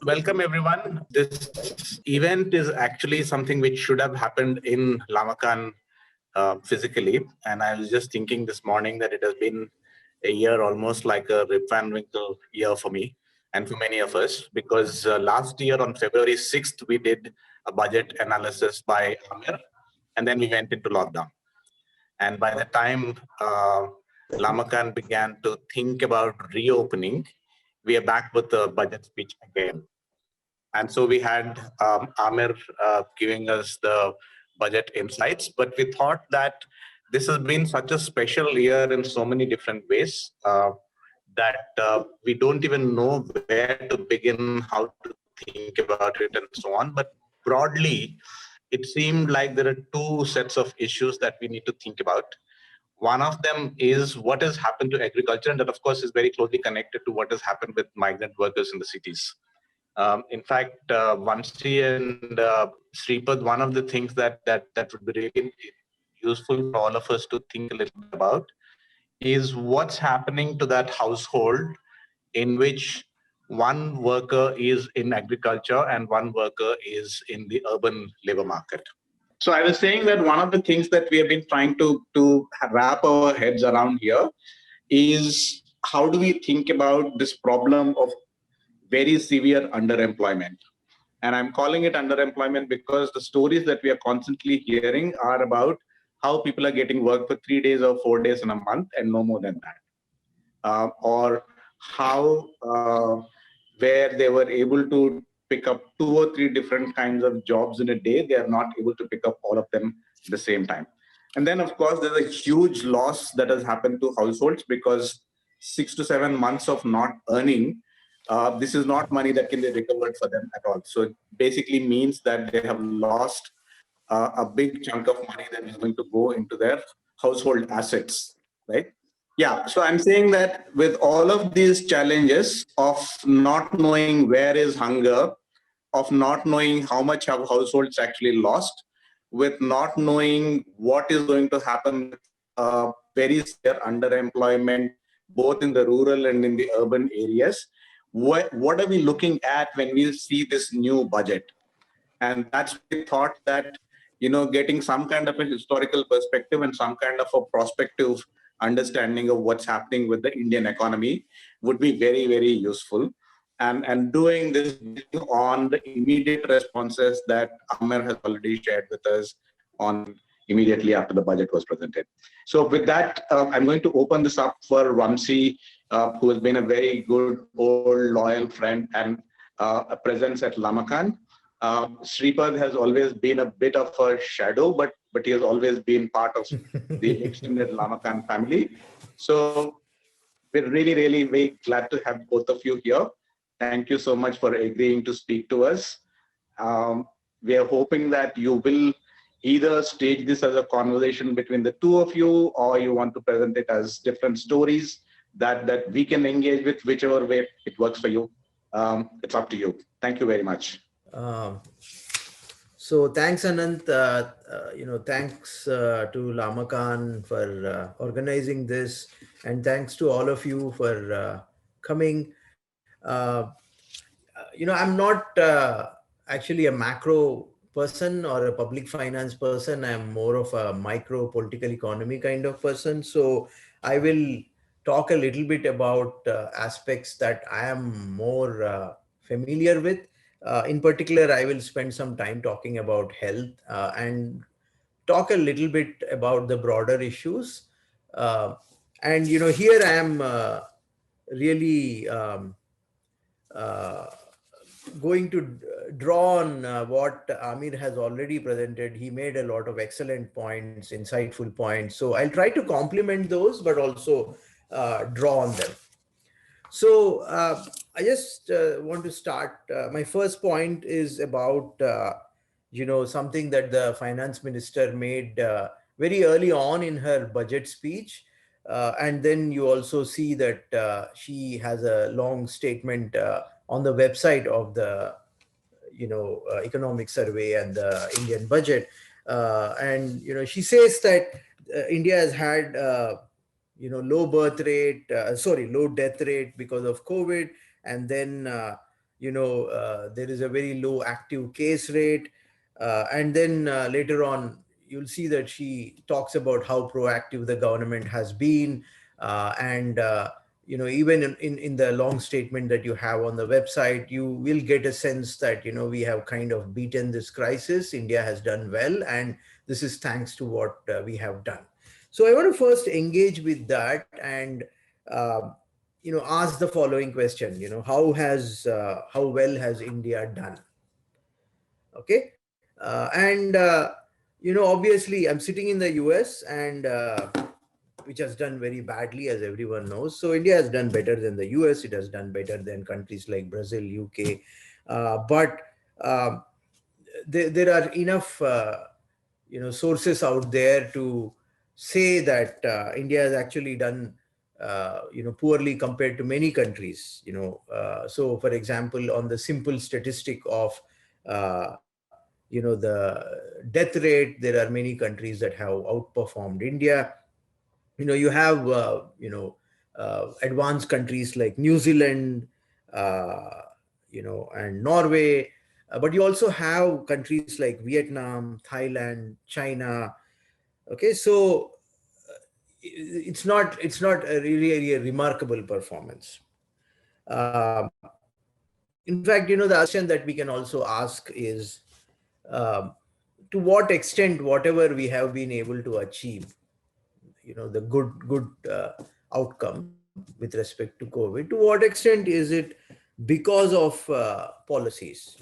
Welcome everyone. This event is actually something which should have happened in Lamakan physically. And I was just thinking this morning that it has been a year, almost like a Rip Van Winkle year for me and for many of us, because last year on February 6th, we did a budget analysis by Amir, and then we went into lockdown. And by the time Lamakan began to think about reopening, we are back with the budget speech again. And so we had Amir giving us the budget insights, but we thought that this has been such a special year in so many different ways that we don't even know where to begin, how to think about it, and so on. But broadly, it seemed like there are two sets of issues that we need to think about. One of them is what has happened to agriculture, and that, of course, is very closely connected to what has happened with migrant workers in the cities. In fact, Vamsi and Sripad, one of the things that would be really useful for all of us to think a little bit about is what's happening to that household in which one worker is in agriculture and one worker is in the urban labor market. So I was saying that one of the things that we have been trying to wrap our heads around here is how do we think about this problem of very severe underemployment. And I'm calling it underemployment because the stories that we are constantly hearing are about how people are getting work for 3 days or 4 days in a month and no more than that. Or how where they were able to pick up 2 or 3 different kinds of jobs in a day, they are not able to pick up all of them at the same time. And then, of course, there's a huge loss that has happened to households because 6 to 7 months of not earning, this is not money that can be recovered for them at all. So it basically means that they have lost a big chunk of money that is going to go into their household assets, right? Yeah, so I'm saying that with all of these challenges of not knowing where is hunger, of not knowing how much have households actually lost, with not knowing what is going to happen with very severe underemployment, both in the rural and in the urban areas, what are we looking at when we see this new budget? And that's we thought that, getting some kind of a historical perspective and some kind of a prospective understanding of what's happening with the Indian economy would be very, very useful. And doing this on the immediate responses that Amir has already shared with us on immediately after the budget was presented. So with that, I'm going to open this up for Vamsi, who has been a very good, old, loyal friend and a presence at Lamakan. Sripad has always been a bit of a shadow, but he has always been part of the extended Lamakan family. So we're really, really very glad to have both of you here. Thank you so much for agreeing to speak to us. We are hoping that you will either stage this as a conversation between the two of you, or you want to present it as different stories that we can engage with, whichever way it works for you. It's up to you. Thank you very much. So thanks, Anant. Thanks to Lamakan for organizing this, and thanks to all of you for coming. I'm not actually a macro person or a public finance person. I'm more of a micro political economy kind of person. So I will talk a little bit about aspects that I am more familiar with. In particular, I will spend some time talking about health and talk a little bit about the broader issues. And here I am really going to draw on what Amir has already presented. He made a lot of excellent points, insightful points. So I'll try to complement those, but also draw on them. So I just want to start. My first point is about, something that the finance minister made very early on in her budget speech. And then you also see that she has a long statement on the website of the, economic survey and the Indian budget. And, she says that India has had low death rate because of COVID, and then there is a very low active case rate. And then later on, you'll see that she talks about how proactive the government has been. And even in the long statement that you have on the website, you will get a sense that, we have kind of beaten this crisis. India has done well, and this is thanks to what we have done. So I want to first engage with that and, ask the following question, how well has India done? Okay. Obviously I'm sitting in the US, and which has done very badly, as everyone knows. So India has done better than the US. It has done better than countries like Brazil, UK. But there are enough, sources out there to say that India has actually done, poorly compared to many countries. So, for example, on the simple statistic of, the death rate, there are many countries that have outperformed India. You have advanced countries like New Zealand, and Norway, but you also have countries like Vietnam, Thailand, China. Okay, so it's not a really a remarkable performance. um, in fact, the question that we can also ask is, um, to what extent whatever we have been able to achieve, the good outcome with respect to COVID, to what extent is it because of policies?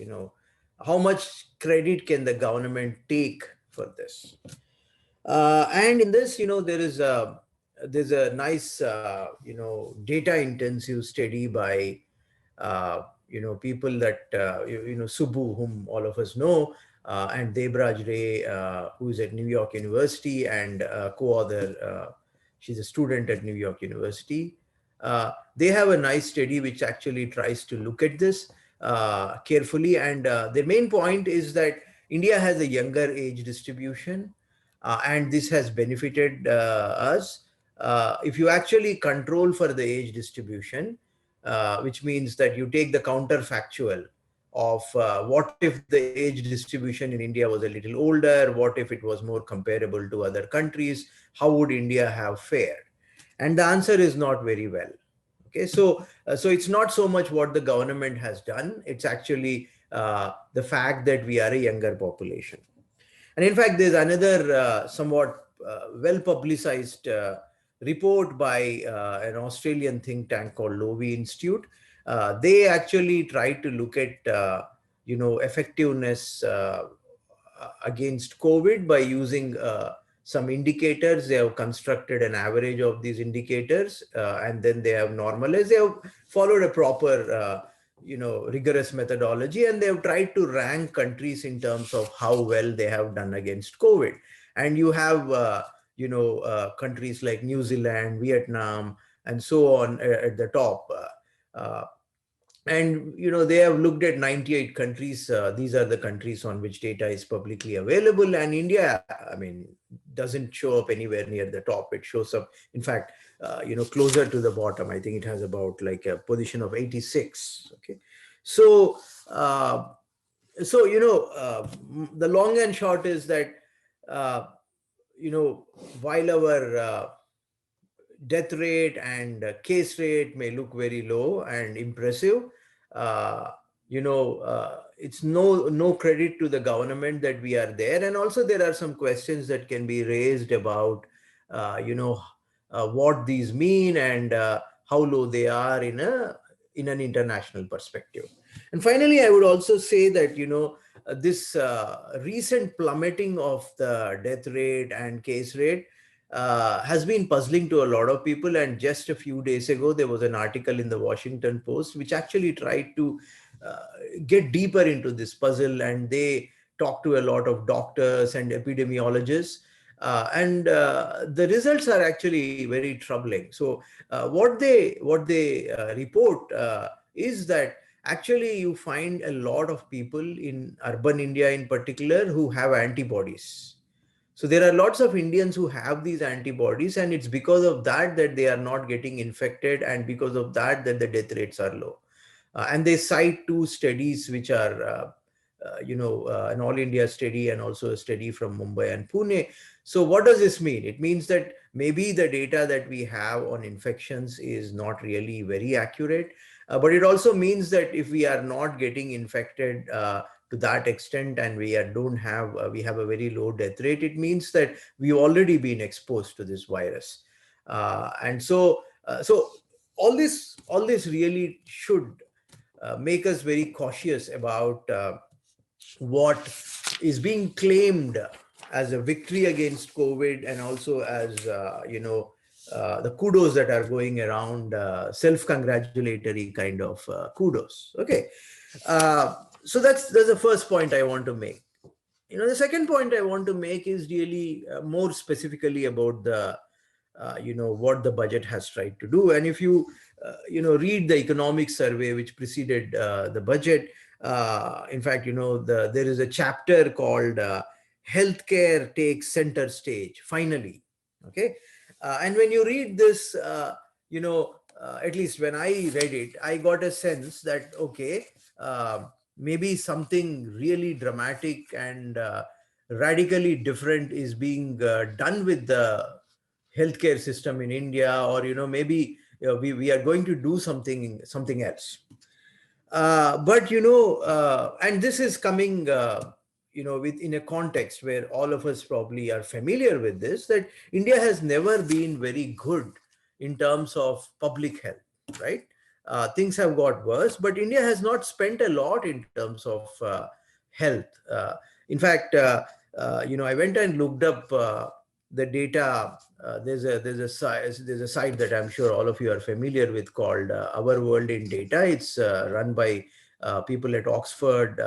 How much credit can the government take for this? And in this, there's a nice data intensive study by people that Subbu, whom all of us know, and Debraj Ray, who is at New York University, and co-author, she's a student at New York University. They have a nice study which actually tries to look at this carefully, and the main point is that India has a younger age distribution, and this has benefited us. If you actually control for the age distribution, which means that you take the counterfactual of what if the age distribution in India was a little older, what if it was more comparable to other countries, how would India have fared? And the answer is not very well. Okay, so it's not so much what the government has done, it's actually the fact that we are a younger population. And in fact, there's another somewhat well publicized report by an Australian think tank called Lowy Institute. They actually tried to look at effectiveness against COVID by using some indicators. They have constructed an average of these indicators, and then they have normalized. They have followed a proper rigorous methodology, and they have tried to rank countries in terms of how well they have done against COVID. And you have countries like New Zealand, Vietnam, and so on at the top. And they have looked at 98 countries. These are the countries on which data is publicly available, and India, I mean, doesn't show up anywhere near the top. It shows up, in fact, closer to the bottom. I think it has about like a position of 86. Okay, so the long and short is that while our death rate and case rate may look very low and impressive, it's no credit to the government that we are there. And also there are some questions that can be raised about what these mean, and how low they are in an international perspective. And finally, I would also say that this recent plummeting of the death rate and case rate has been puzzling to a lot of people. And just a few days ago, there was an article in the Washington Post which actually tried to get deeper into this puzzle, and they talked to a lot of doctors and epidemiologists. And the results are actually very troubling. So what they report is that actually you find a lot of people in urban India in particular who have antibodies. So there are lots of Indians who have these antibodies, and it's because of that that they are not getting infected, and because of that that the death rates are low. And they cite two studies which are an all India study and also a study from Mumbai and Pune. So what does this mean? It means that maybe the data that we have on infections is not really very accurate, but it also means that if we are not getting infected to that extent, and we have a very low death rate, it means that we've already been exposed to this virus. So all this really should make us very cautious about what is being claimed as a victory against COVID, and also as the kudos that are going around, self-congratulatory kind of kudos. Okay, so that's the first point I want to make. The second point I want to make is really more specifically about the what the budget has tried to do. And if you read the economic survey which preceded the budget, in fact, there is a chapter called "Healthcare Takes Center Stage." Finally, okay, and when you read this, at least when I read it, I got a sense that okay, maybe something really dramatic and radically different is being done with the healthcare system in India, or maybe we are going to do something else. But and this is coming within a context where all of us probably are familiar with this, that India has never been very good in terms of public health, right? Things have got worse, but India has not spent a lot in terms of health. In fact, I went and looked up the data. There's a site that I'm sure all of you are familiar with called Our World in Data. It's run by people at Oxford,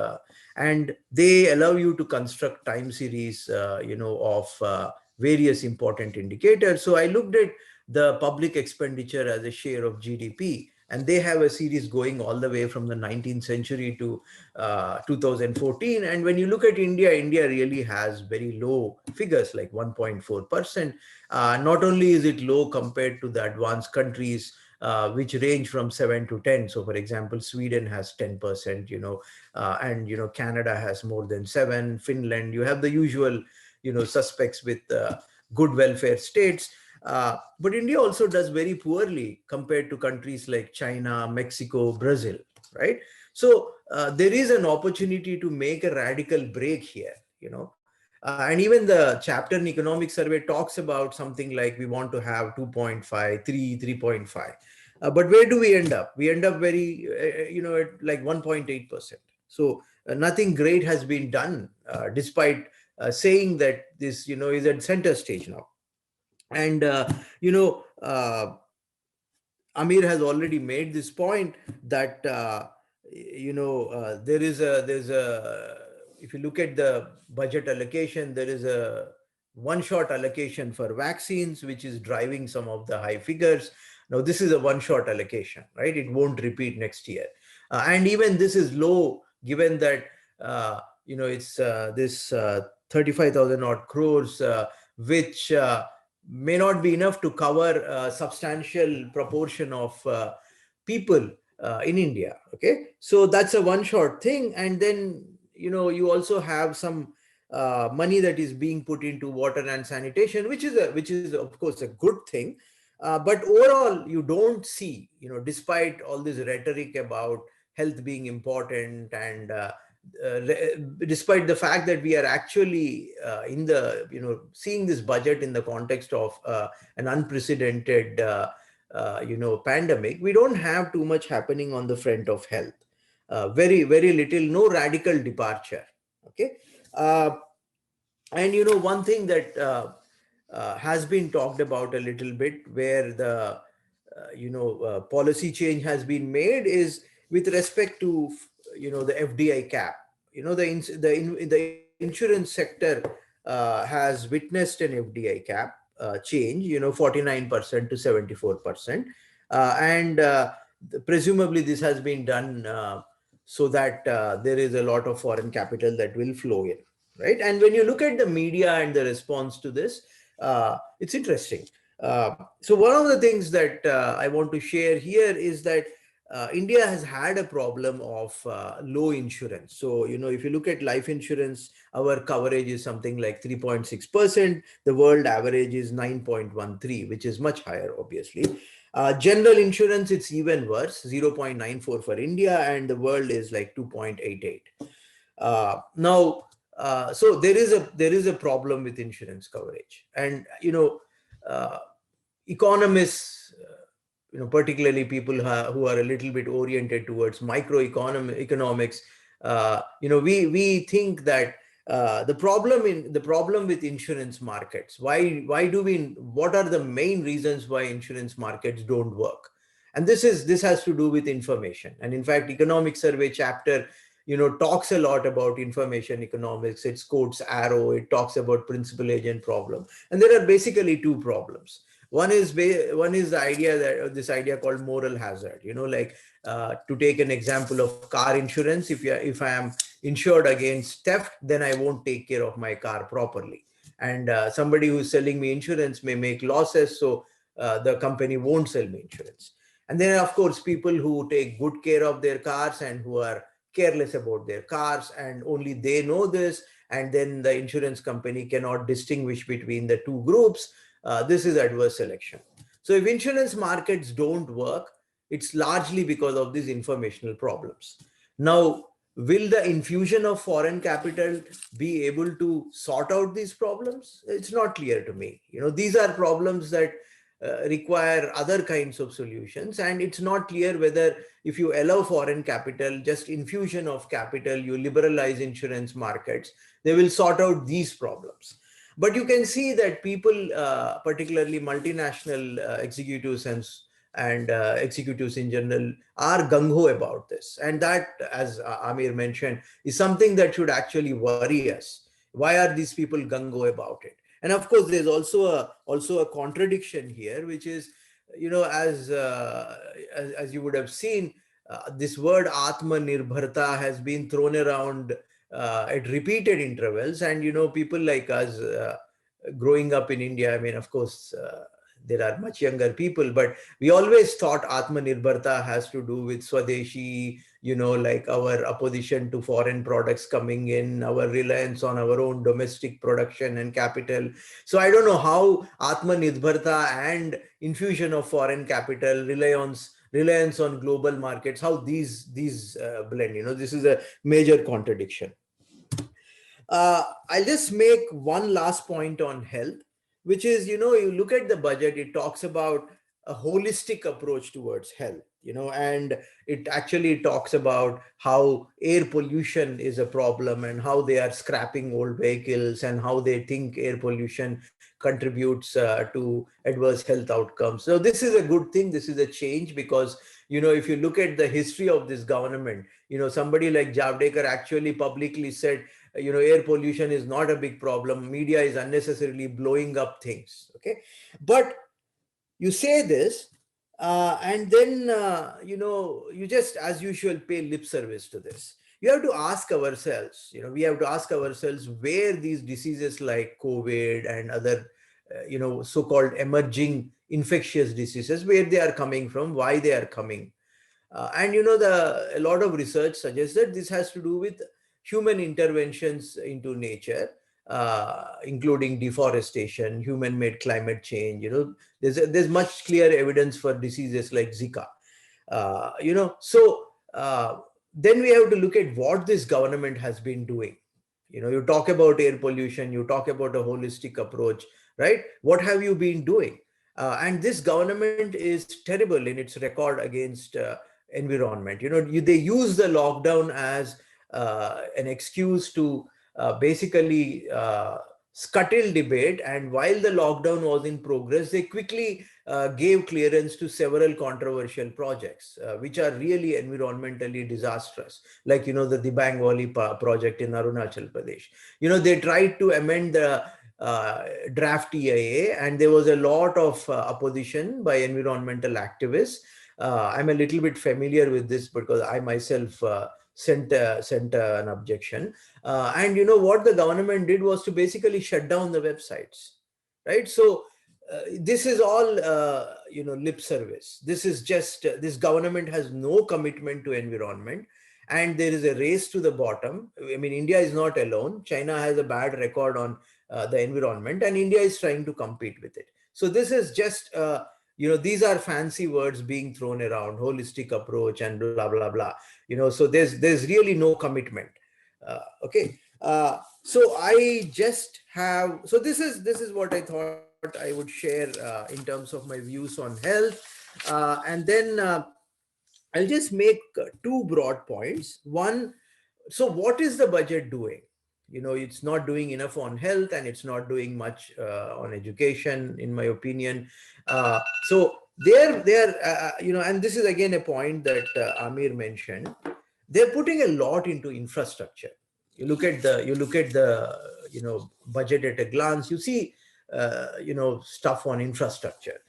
and they allow you to construct time series, of various important indicators. So I looked at the public expenditure as a share of GDP, and they have a series going all the way from the 19th century to 2014. And when you look at India, India really has very low figures, like 1.4%. Not only is it low compared to the advanced countries, which range from 7 to 10. So, for example, Sweden has 10%, and Canada has more than 7. Finland, you have the usual, suspects with good welfare states. But India also does very poorly compared to countries like China, Mexico, Brazil, right? So there is an opportunity to make a radical break here, and even the chapter in Economic Survey talks about something like we want to have 2.5, 3, 3.5. But where do we end up? We end up very, at like 1.8%. So nothing great has been done, despite saying that this, is at center stage now. And, Amir has already made this point that, there's a, if you look at the budget allocation, there is a one-shot allocation for vaccines, which is driving some of the high figures. Now, this is a one-shot allocation, right? It won't repeat next year. And even this is low, given that, it's this 35,000 odd crores, which may not be enough to cover a substantial proportion of people in India. Okay, so that's a one-shot thing. And then, you also have some money that is being put into water and sanitation, which is of course a good thing. But overall, you don't see, despite all this rhetoric about health being important, and despite the fact that we are actually in the, seeing this budget in the context of an unprecedented, pandemic, we don't have too much happening on the front of health. Very, very little, no radical departure. Okay. And, one thing that has been talked about a little bit, where the, policy change has been made, is with respect to, the FDI cap. The insurance sector has witnessed an FDI cap change, 49% to 74%. And presumably this has been done so that there is a lot of foreign capital that will flow in, right? And when you look at the media and the response to this, it's interesting. So one of the things that I want to share here is that India has had a problem of low insurance. So, if you look at life insurance, our coverage is something like 3.6%. The world average is 9.13, which is much higher, obviously. General insurance, it's even worse, 0.94 for India, and the world is like 2.88. So there is a problem with insurance coverage, and uh, economists, particularly people who are a little bit oriented towards economics, we think that the problem with insurance markets, what are the main reasons why insurance markets don't work? And this has to do with information. And in fact, economic survey chapter talks a lot about information economics. It quotes Arrow, it talks about principal agent problem, and there are basically two problems. One is the idea that this idea called moral hazard. To take an example of car insurance, if I am insured against theft, then I won't take care of my car properly, and somebody who's selling me insurance may make losses, so the company won't sell me insurance. And then, of course, people who take good care of their cars and who are careless about their cars, and only they know this, and then the insurance company cannot distinguish between the two groups. This is adverse selection. So if insurance markets don't work, it's largely because of these informational problems. Now, will the infusion of foreign capital be able to sort out these problems? It's not clear to me. These are problems that require other kinds of solutions, and it's not clear whether, if you allow foreign capital, just infusion of capital, you liberalize insurance markets, they will sort out these problems. But you can see that people, particularly multinational executives and executives in general, are gung-ho about this. And that, as Amir mentioned, is something that should actually worry us. Why are these people gung-ho about it? And of course, there's also a contradiction here, which is, as you would have seen, this word Atmanirbharta has been thrown around at repeated intervals. And people like us, growing up in India, I mean, of course, there are much younger people, but we always thought Atmanirbharta has to do with Swadeshi, like our opposition to foreign products coming in, our reliance on our own domestic production and capital. So I don't know how Atmanirbharta and infusion of foreign capital, reliance on global markets, how these blend. This is a major contradiction. I'll just make one last point on health, which is, you look at the budget, it talks about a holistic approach towards health, and it actually talks about how air pollution is a problem and how they are scrapping old vehicles and how they think air pollution contributes to adverse health outcomes. So this is a good thing. This is a change because, if you look at the history of this government, somebody like Javadekar actually publicly said, air pollution is not a big problem. Media is unnecessarily blowing up things. Okay. But you say this, and then, you just, as usual, pay lip service to this. You have to ask ourselves, we have to ask ourselves where these diseases like COVID and other, so-called emerging infectious diseases, where they are coming from, why they are coming. And, a lot of research suggests that this has to do with human interventions into nature, including deforestation, human-made climate change. There's much clear evidence for diseases like Zika. Then we have to look at what this government has been doing. You talk about air pollution, you talk about a holistic approach, right? What have you been doing? And this government is terrible in its record against environment. They use the lockdown as an excuse to basically scuttle debate. And while the lockdown was in progress, they quickly gave clearance to several controversial projects, which are really environmentally disastrous, like, the Dibang Valley project in Arunachal Pradesh. They tried to amend the draft EIA, and there was a lot of opposition by environmental activists. I'm a little bit familiar with this because I myself sent an objection. And what the government did was to basically shut down the websites, right? So this is all lip service. This is just this government has no commitment to environment, and there is a race to the bottom. I mean, India is not alone. China has a bad record on the environment, and India is trying to compete with it. So this is just these are fancy words being thrown around, holistic approach and blah blah blah. So there's really no commitment. Okay. So I just have, so this is what I thought I would share in terms of my views on health. And then I'll just make two broad points. One, so what is the budget doing? It's not doing enough on health, and it's not doing much on education, in my opinion. So and this is again a point that Amir mentioned. They're putting a lot into infrastructure. You look at the budget at a glance. You see stuff on infrastructure.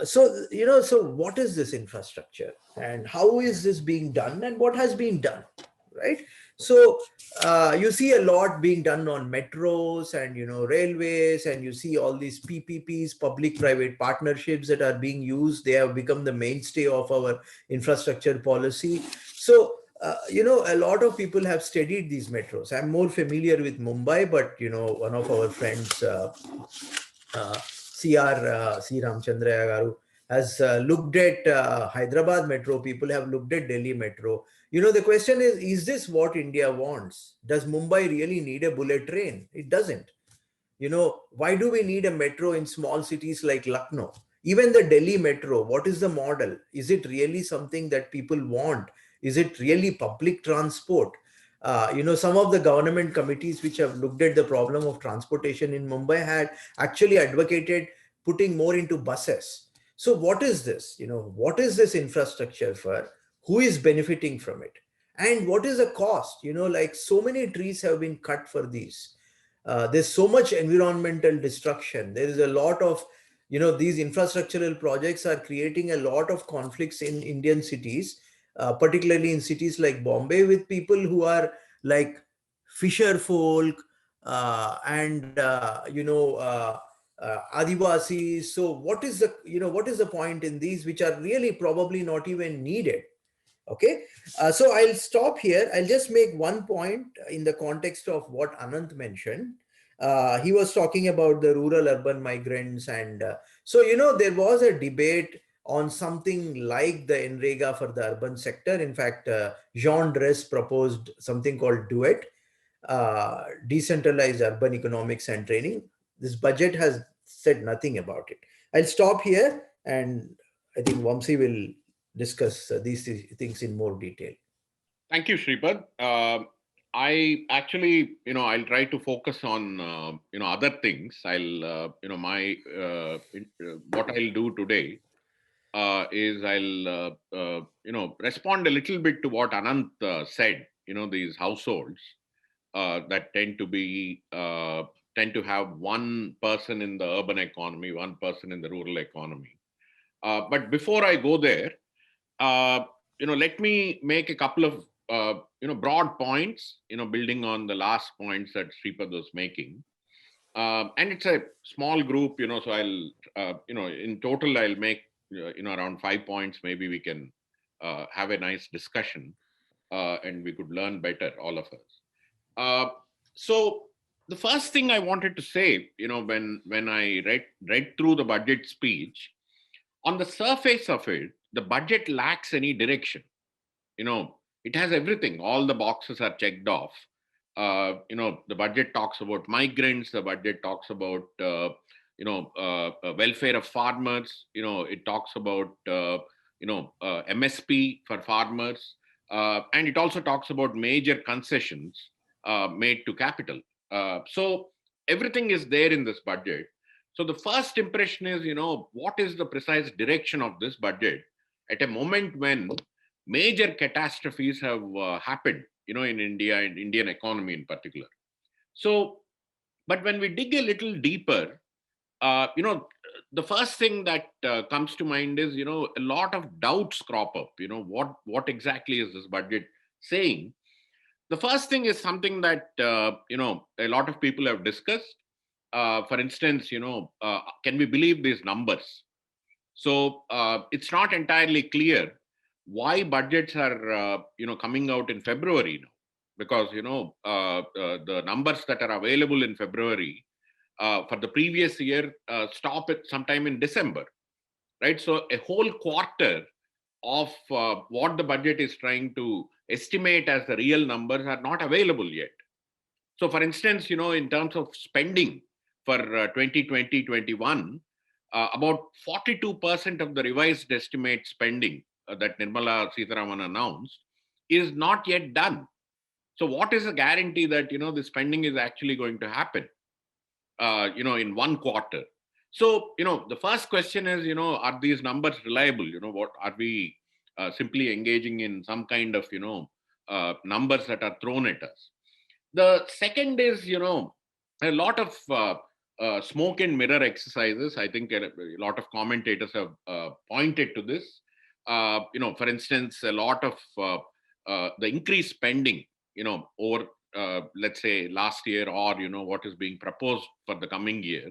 So what is this infrastructure, and how is this being done, and what has been done, right? So you see a lot being done on metros and railways, and you see all these PPPs, public-private partnerships, that are being used. They have become the mainstay of our infrastructure policy. So a lot of people have studied these metros. I'm more familiar with Mumbai, but one of our friends, C. Ramchandra Garu, has looked at Hyderabad metro. People have looked at Delhi metro. The question is this what India wants? Does Mumbai really need a bullet train? It doesn't. Why do we need a metro in small cities like Lucknow? Even the Delhi metro, what is the model? Is it really something that people want? Is it really public transport? Some of the government committees which have looked at the problem of transportation in Mumbai had actually advocated putting more into buses. So what is this? What is this infrastructure for? Who is benefiting from it? And what is the cost? Like so many trees have been cut for these. There's so much environmental destruction. There is a lot of, these infrastructural projects are creating a lot of conflicts in Indian cities, particularly in cities like Bombay, with people who are like fisher folk and Adivasis. So what is the point in these, which are really probably not even needed? Okay, so I'll stop here. I'll just make one point in the context of what Anant mentioned. He was talking about the rural urban migrants, and so there was a debate on something like the NREGA for the urban sector. In fact, Jean Dress proposed something called DUET, Decentralized Urban Economics and Training. This budget has said nothing about it. I'll stop here, and I think Vamsi will discuss these things in more detail. Thank you, Sripad. I actually, I'll try to focus on, other things. What I'll do today is I'll, respond a little bit to what Anant said. These households that tend to have one person in the urban economy, one person in the rural economy. But before I go there, let me make a couple of broad points, building on the last points that Sripad was making. And it's a small group, so I'll, in total, I'll make, around 5 points. Maybe we can have a nice discussion and we could learn better, all of us. So the first thing I wanted to say, when I read through the budget speech, on the surface of it, the budget lacks any direction. It has everything. All the boxes are checked off. The budget talks about migrants. The budget talks about, welfare of farmers. It talks about, MSP for farmers. And it also talks about major concessions made to capital. So everything is there in this budget. So the first impression is, what is the precise direction of this budget at a moment when major catastrophes have happened, in India and Indian economy in particular. So, but when we dig a little deeper, the first thing that comes to mind is, a lot of doubts crop up. What exactly is this budget saying? The first thing is something that, a lot of people have discussed. for instance, can we believe these numbers? So it's not entirely clear why budgets are, coming out in February now, because, the numbers that are available in February for the previous year stop at sometime in December, right? So a whole quarter of what the budget is trying to estimate as the real numbers are not available yet. So, for instance, in terms of spending for 2020-21, about 42% of the revised estimate spending that Nirmala Sitharaman announced is not yet done. So, what is the guarantee that the spending is actually going to happen? In one quarter? So, the first question is, are these numbers reliable? What are we simply engaging in some kind of numbers that are thrown at us? The second is, a lot of smoke and mirror exercises. I think a lot of commentators have pointed to this. For instance, a lot of the increased spending, over let's say last year, or what is being proposed for the coming year,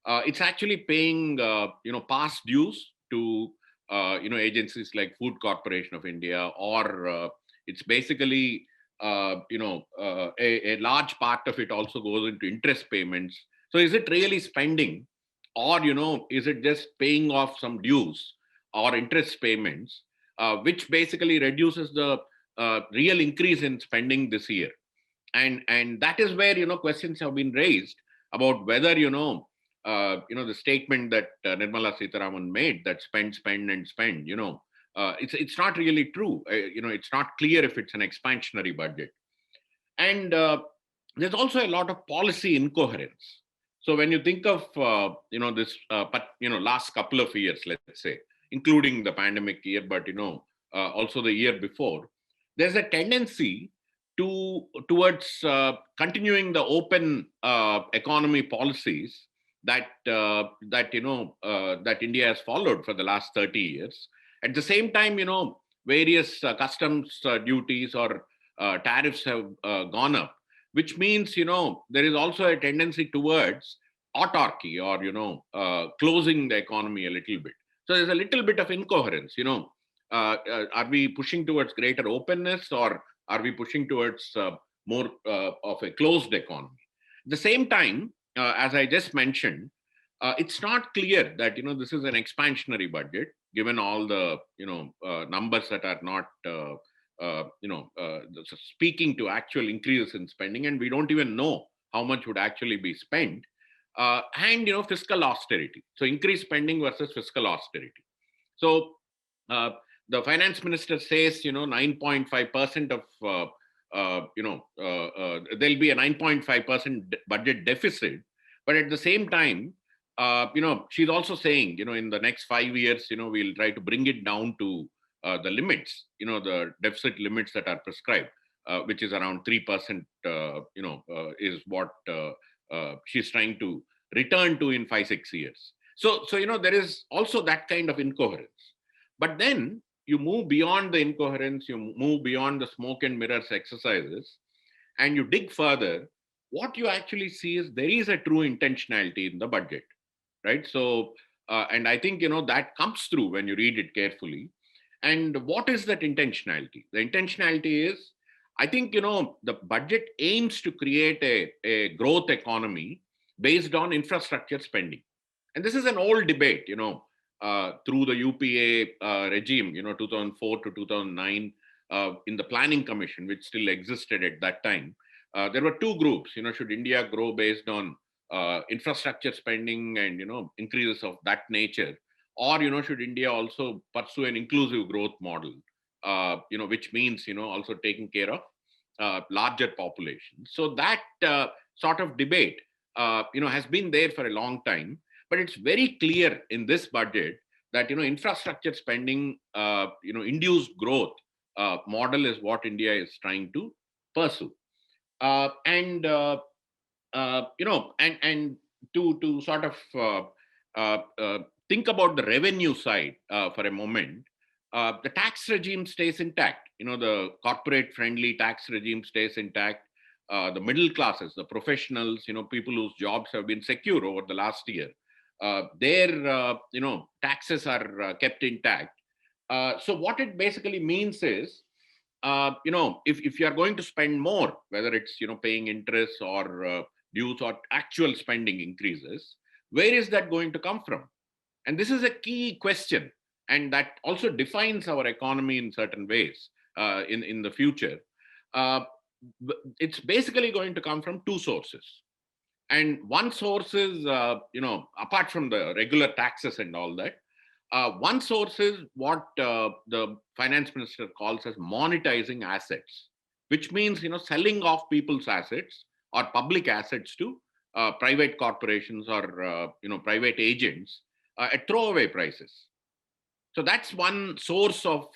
it's actually paying past dues to agencies like Food Corporation of India, or it's basically a large part of it also goes into interest payments. So is it really spending, or is it just paying off some dues or interest payments, which basically reduces the real increase in spending this year? And that is where questions have been raised about whether the statement that Nirmala Sitharaman made, that spend, spend and spend, it's not really true. It's not clear if it's an expansionary budget. And there's also a lot of policy incoherence. So when you think of this last couple of years, let's say, including the pandemic year, but also the year before, there's a tendency towards continuing the open economy policies that India has followed for the last 30 years. At the same time, various customs duties or tariffs have gone up, which means there is also a tendency towards autarky, or closing the economy a little bit. So there's a little bit of incoherence. Are we pushing towards greater openness, or are we pushing towards more of a closed economy? At the same time, as I just mentioned, it's not clear that this is an expansionary budget, given all the numbers that are not speaking to actual increases in spending, and we don't even know how much would actually be spent. And fiscal austerity. So increased spending versus fiscal austerity. So the finance minister says 9.5% of there'll be a 9.5% budget deficit, but at the same time, she's also saying in the next 5 years we'll try to bring it down to the limits, the deficit limits that are prescribed, which is around 3%, is what she's trying to return to in 5-6 years. So there is also that kind of incoherence. But then you move beyond the incoherence, you move beyond the smoke and mirrors exercises, and you dig further. What you actually see is there is a true intentionality in the budget, right? So, and I think, that comes through when you read it carefully. And what is that intentionality? The intentionality is, I think, the budget aims to create a growth economy based on infrastructure spending. And this is an old debate, through the UPA regime, 2004 to 2009, in the Planning Commission, which still existed at that time. There were two groups, should India grow based on infrastructure spending and, increases of that nature, or, should India also pursue an inclusive growth model, which means, also taking care of larger populations. So that sort of debate, has been there for a long time. But it's very clear in this budget that infrastructure spending, induced growth model is what India is trying to pursue, and to sort of think about the revenue side for a moment. The tax regime stays intact. The corporate-friendly tax regime stays intact. the middle classes, the professionals, people whose jobs have been secure over the last year, their taxes are kept intact. So what it basically means is, if you are going to spend more, whether it's paying interest or dues or actual spending increases, where is that going to come from? And this is a key question, and that also defines our economy in certain ways in the future. Uh, it's basically going to come from two sources. And one source is, apart from the regular taxes and all that, one source is what the finance minister calls as monetizing assets, which means, selling off people's assets or public assets to private corporations or, private agents at throwaway prices. So that's one source of,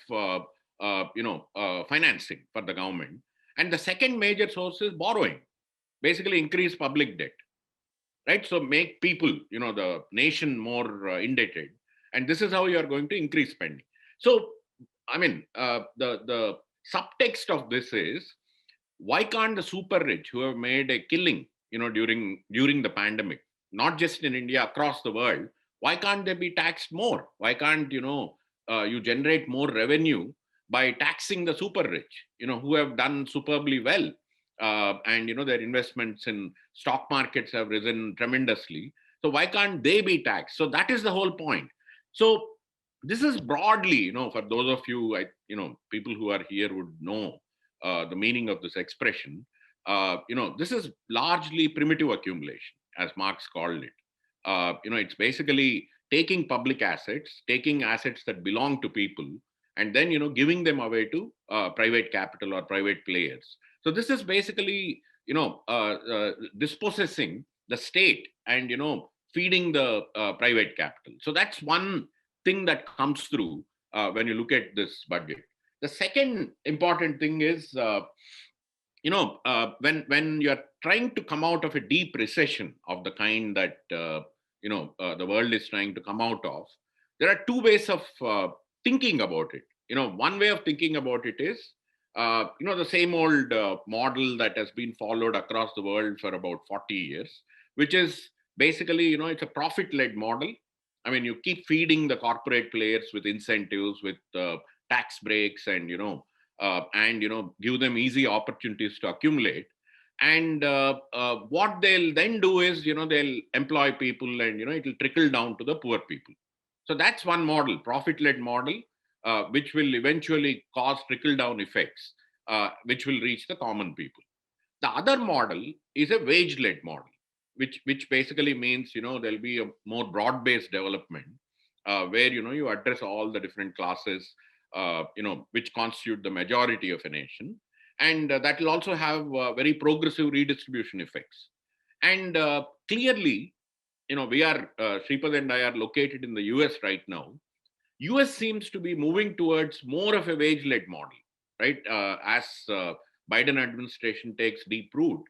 financing for the government. And the second major source is borrowing, basically increase public debt, right? So make people, the nation more indebted. And this is how you are going to increase spending. So, I mean, the subtext of this is, why can't the super rich who have made a killing, during the pandemic, not just in India, across the world, why can't they be taxed more? Why can't, you generate more revenue by taxing the super rich, who have done superbly well? And, their investments in stock markets have risen tremendously. So why can't they be taxed? So that is the whole point. So this is broadly, for those of you, people who are here would know the meaning of this expression. This is largely primitive accumulation, as Marx called it. It's basically taking public assets, taking assets that belong to people, and then, giving them away to private capital or private players. So this is basically, dispossessing the state and, feeding the private capital. So that's one thing that comes through when you look at this budget. The second important thing is, when you're trying to come out of a deep recession of the kind that, the world is trying to come out of, there are two ways of thinking about it. One way of thinking about it is, the same old model that has been followed across the world for about 40 years, which is basically, it's a profit-led model. I mean, you keep feeding the corporate players with incentives, with tax breaks, and, give them easy opportunities to accumulate. And what they'll then do is, they'll employ people and, it'll trickle down to the poor people. So that's one model, profit-led model, which will eventually cause trickle-down effects, which will reach the common people. The other model is a wage-led model, which basically means, there'll be a more broad-based development where, you address all the different classes, which constitute the majority of a nation. And that will also have very progressive redistribution effects. And clearly, we are, Sripad and I are located in the US right now. US seems to be moving towards more of a wage-led model, right? As Biden administration takes deep root,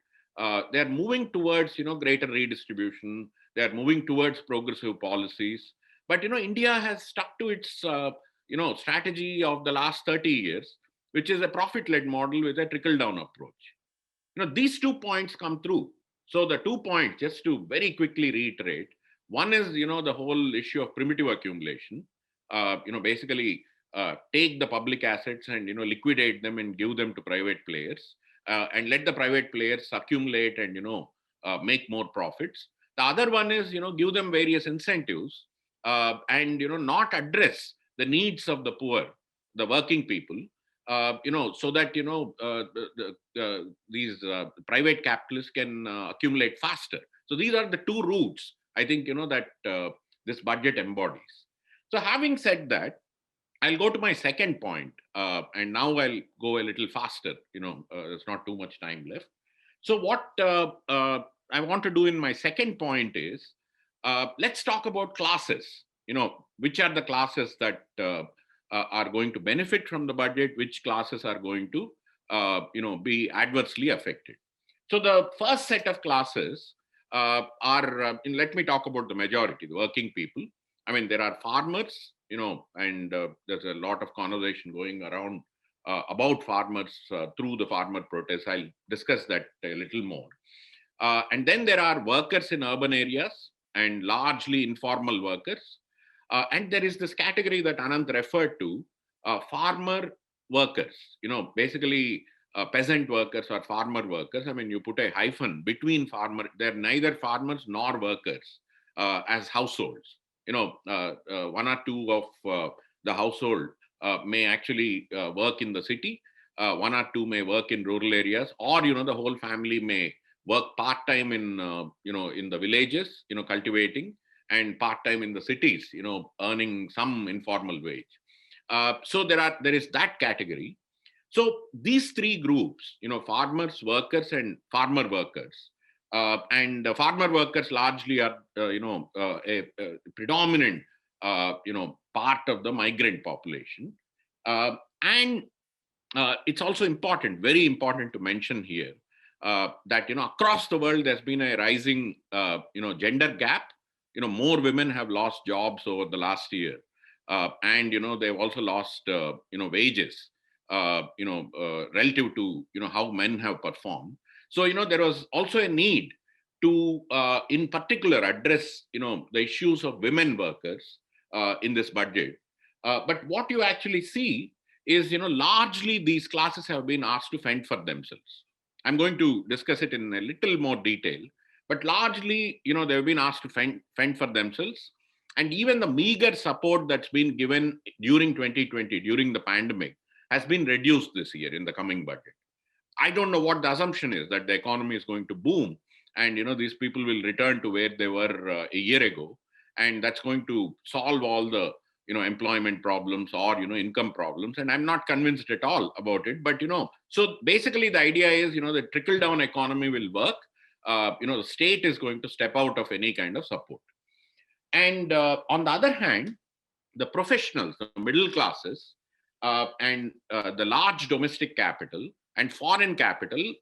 they're moving towards, greater redistribution. They're moving towards progressive policies. But, India has stuck to its, strategy of the last 30 years, which is a profit-led model with a trickle-down approach. These 2 points come through. So the 2 points, just to very quickly reiterate, one is, the whole issue of primitive accumulation. Basically take the public assets and, liquidate them and give them to private players, and let the private players accumulate and, make more profits. The other one is, give them various incentives, and, not address the needs of the poor, the working people, so that, these private capitalists can accumulate faster. So these are the two routes, I think, that this budget embodies. So having said that, I'll go to my second point, and now I'll go a little faster. There's not too much time left. So what I want to do in my second point is, let's talk about classes. Which are the classes that are going to benefit from the budget, which classes are going to, be adversely affected. So the first set of classes are, let me talk about the majority, the working people. I mean, there are farmers, and there's a lot of conversation going around about farmers through the farmer protests. I'll discuss that a little more. And then there are workers in urban areas and largely informal workers. And there is this category that Anant referred to, farmer workers, basically peasant workers or farmer workers. I mean, you put a hyphen between farmer, they're neither farmers nor workers as households. One or two of the household may actually work in the city, one or two may work in rural areas, or, the whole family may work part-time in, in the villages, cultivating, and part-time in the cities, earning some informal wage. So there is that category. So these three groups, farmers, workers, and farmer workers, and farmer workers largely are, a predominant, part of the migrant population. And it's also important, very important to mention here, that, across the world, there's been a rising, gender gap. More women have lost jobs over the last year. And, they've also lost, wages, relative to, how men have performed. So, there was also a need to, in particular, address, the issues of women workers in this budget. But what you actually see is, largely these classes have been asked to fend for themselves. I'm going to discuss it in a little more detail, but largely, they've been asked to fend for themselves. And even the meager support that's been given during 2020, during the pandemic, has been reduced this year in the coming budget. I don't know what the assumption is, that the economy is going to boom and, these people will return to where they were a year ago. And that's going to solve all the, employment problems or, income problems. And I'm not convinced at all about it. But, so basically the idea is, the trickle down economy will work. The state is going to step out of any kind of support. And on the other hand, the professionals, the middle classes, and the large domestic capital and foreign capital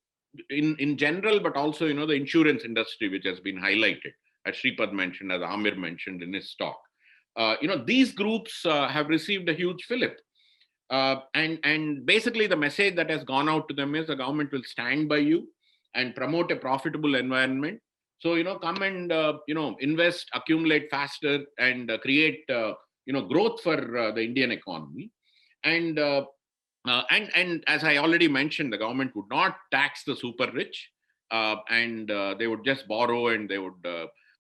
in general, but also, the insurance industry, which has been highlighted, as Sripad mentioned, as Amir mentioned in his talk. These groups have received a huge fillip. And basically the message that has gone out to them is the government will stand by you and promote a profitable environment. So, come and, invest, accumulate faster, and create, growth for the Indian economy. And as I already mentioned, the government would not tax the super rich, and they would just borrow, and they would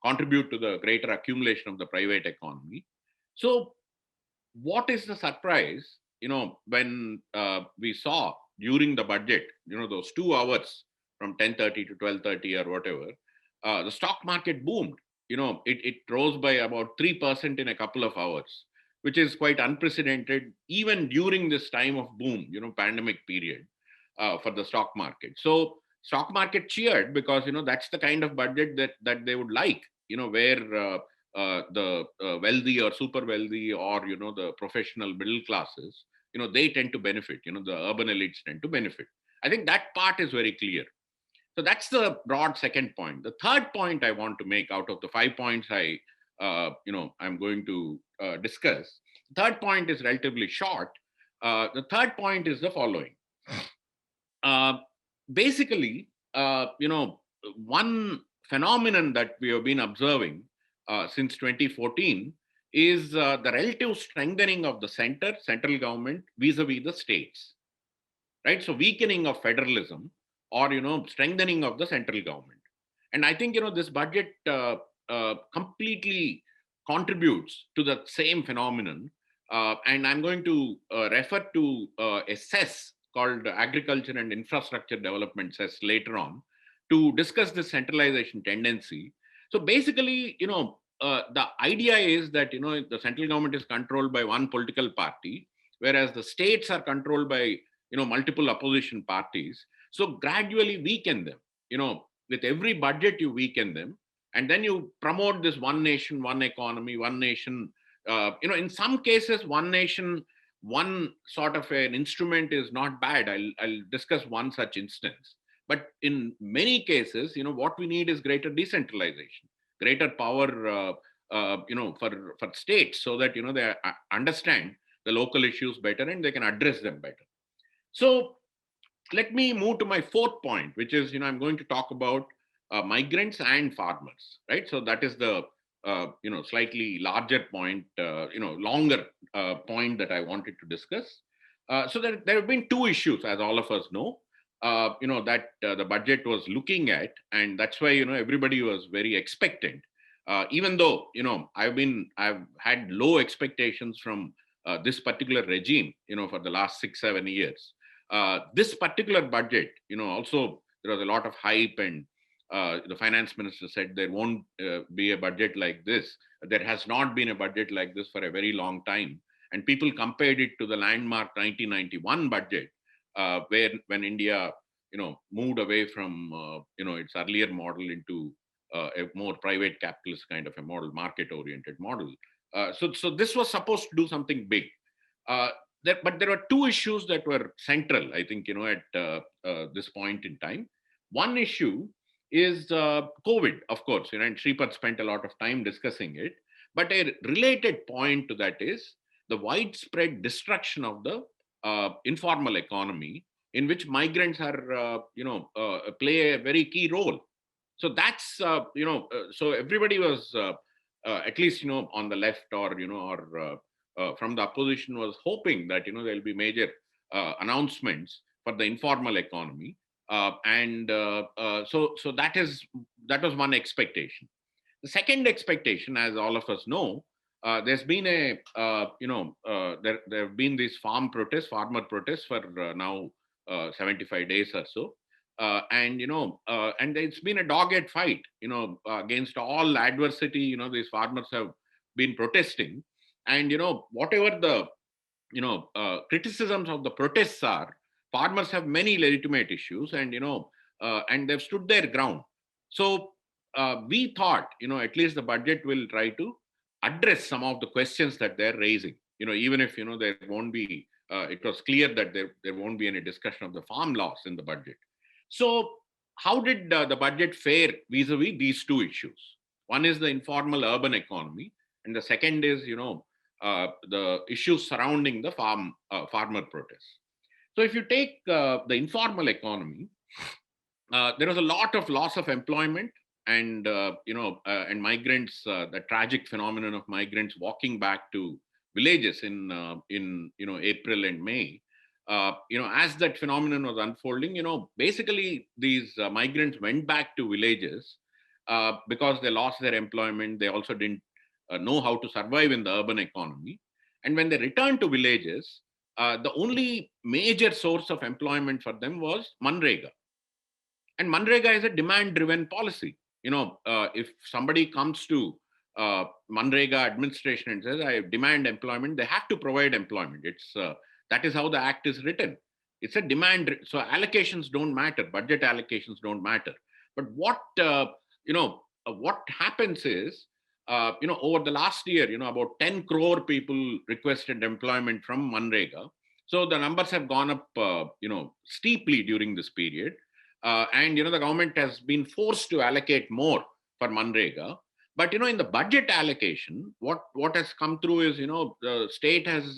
contribute to the greater accumulation of the private economy. So what is the surprise, when we saw during the budget, those 2 hours from 10:30 to 12:30 or whatever, the stock market boomed. It rose by about 3% in a couple of hours, which is quite unprecedented, even during this time of boom, pandemic period, for the stock market. So stock market cheered because, that's the kind of budget that they would like, where the wealthy or super wealthy or, the professional middle classes, they tend to benefit, the urban elites tend to benefit. I think that part is very clear. So that's the broad second point. The third point I want to make out of the 5 points I'm going to discuss. The third point is relatively short. The third point is the following. Basically, one phenomenon that we have been observing since 2014 is the relative strengthening of the central government vis-a-vis the states, right? So weakening of federalism, or, strengthening of the central government. And I think, this budget completely contributes to the same phenomenon. And I'm going to refer to a cess called Agriculture and Infrastructure Development cess later on to discuss the centralization tendency. So basically, the idea is that, the central government is controlled by one political party, whereas the states are controlled by, multiple opposition parties. So gradually weaken them, with every budget you weaken them, and then you promote this one nation, one economy, one nation. In some cases, one nation, one sort of an instrument is not bad. I'll discuss one such instance. But in many cases, what we need is greater decentralization, greater power, for states, so that, they understand the local issues better and they can address them better. So let me move to my fourth point, which is, I'm going to talk about migrants and farmers, right? So that is the, slightly larger point, longer point that I wanted to discuss. So there have been two issues, as all of us know, that the budget was looking at, and that's why, everybody was very expectant. Even though, I've had low expectations from this particular regime, for the last 6-7 years. This particular budget, also there was a lot of hype, and the finance minister said there won't be a budget like this. There has not been a budget like this for a very long time. And people compared it to the landmark 1991 budget, when India, moved away from, its earlier model into a more private capitalist kind of a model, market-oriented model. So this was supposed to do something big. But there were two issues that were central, I think, at this point in time. One issue is COVID, of course, and Sripad spent a lot of time discussing it. But a related point to that is the widespread destruction of the informal economy, in which migrants are, play a very key role. So that's, so everybody was, at least, on the left, or, from the opposition, was hoping that, there'll be major announcements for the informal economy. So that was one expectation. The second expectation, as all of us know, there's been there have been these farmer protests for now 75 days or so. And it's been a dogged fight, against all adversity. These farmers have been protesting, and whatever the criticisms of the protests are, farmers have many legitimate issues, and and they've stood their ground. So we thought, at least the budget will try to address some of the questions that they're raising. Even if there won't be, it was clear that there won't be any discussion of the farm laws in the budget. So how did the budget fare vis-a-vis these two issues? One is the informal urban economy, and the second is the issues surrounding the farmer protests. So if you take the informal economy, there was a lot of loss of employment, and and migrants, the tragic phenomenon of migrants walking back to villages in April and May. As that phenomenon was unfolding, basically these migrants went back to villages because they lost their employment. They also didn't know how to survive in the urban economy. And when they returned to villages, the only major source of employment for them was Manrega. And Manrega is a demand-driven policy. If somebody comes to Manrega administration and says, I demand employment, they have to provide employment. That is how the act is written. It's a demand. So allocations don't matter. Budget allocations don't matter. But what happens is, over the last year, about 10 crore people requested employment from Manrega. So the numbers have gone up, steeply during this period. And the government has been forced to allocate more for Manrega. But in the budget allocation, what has come through is the state has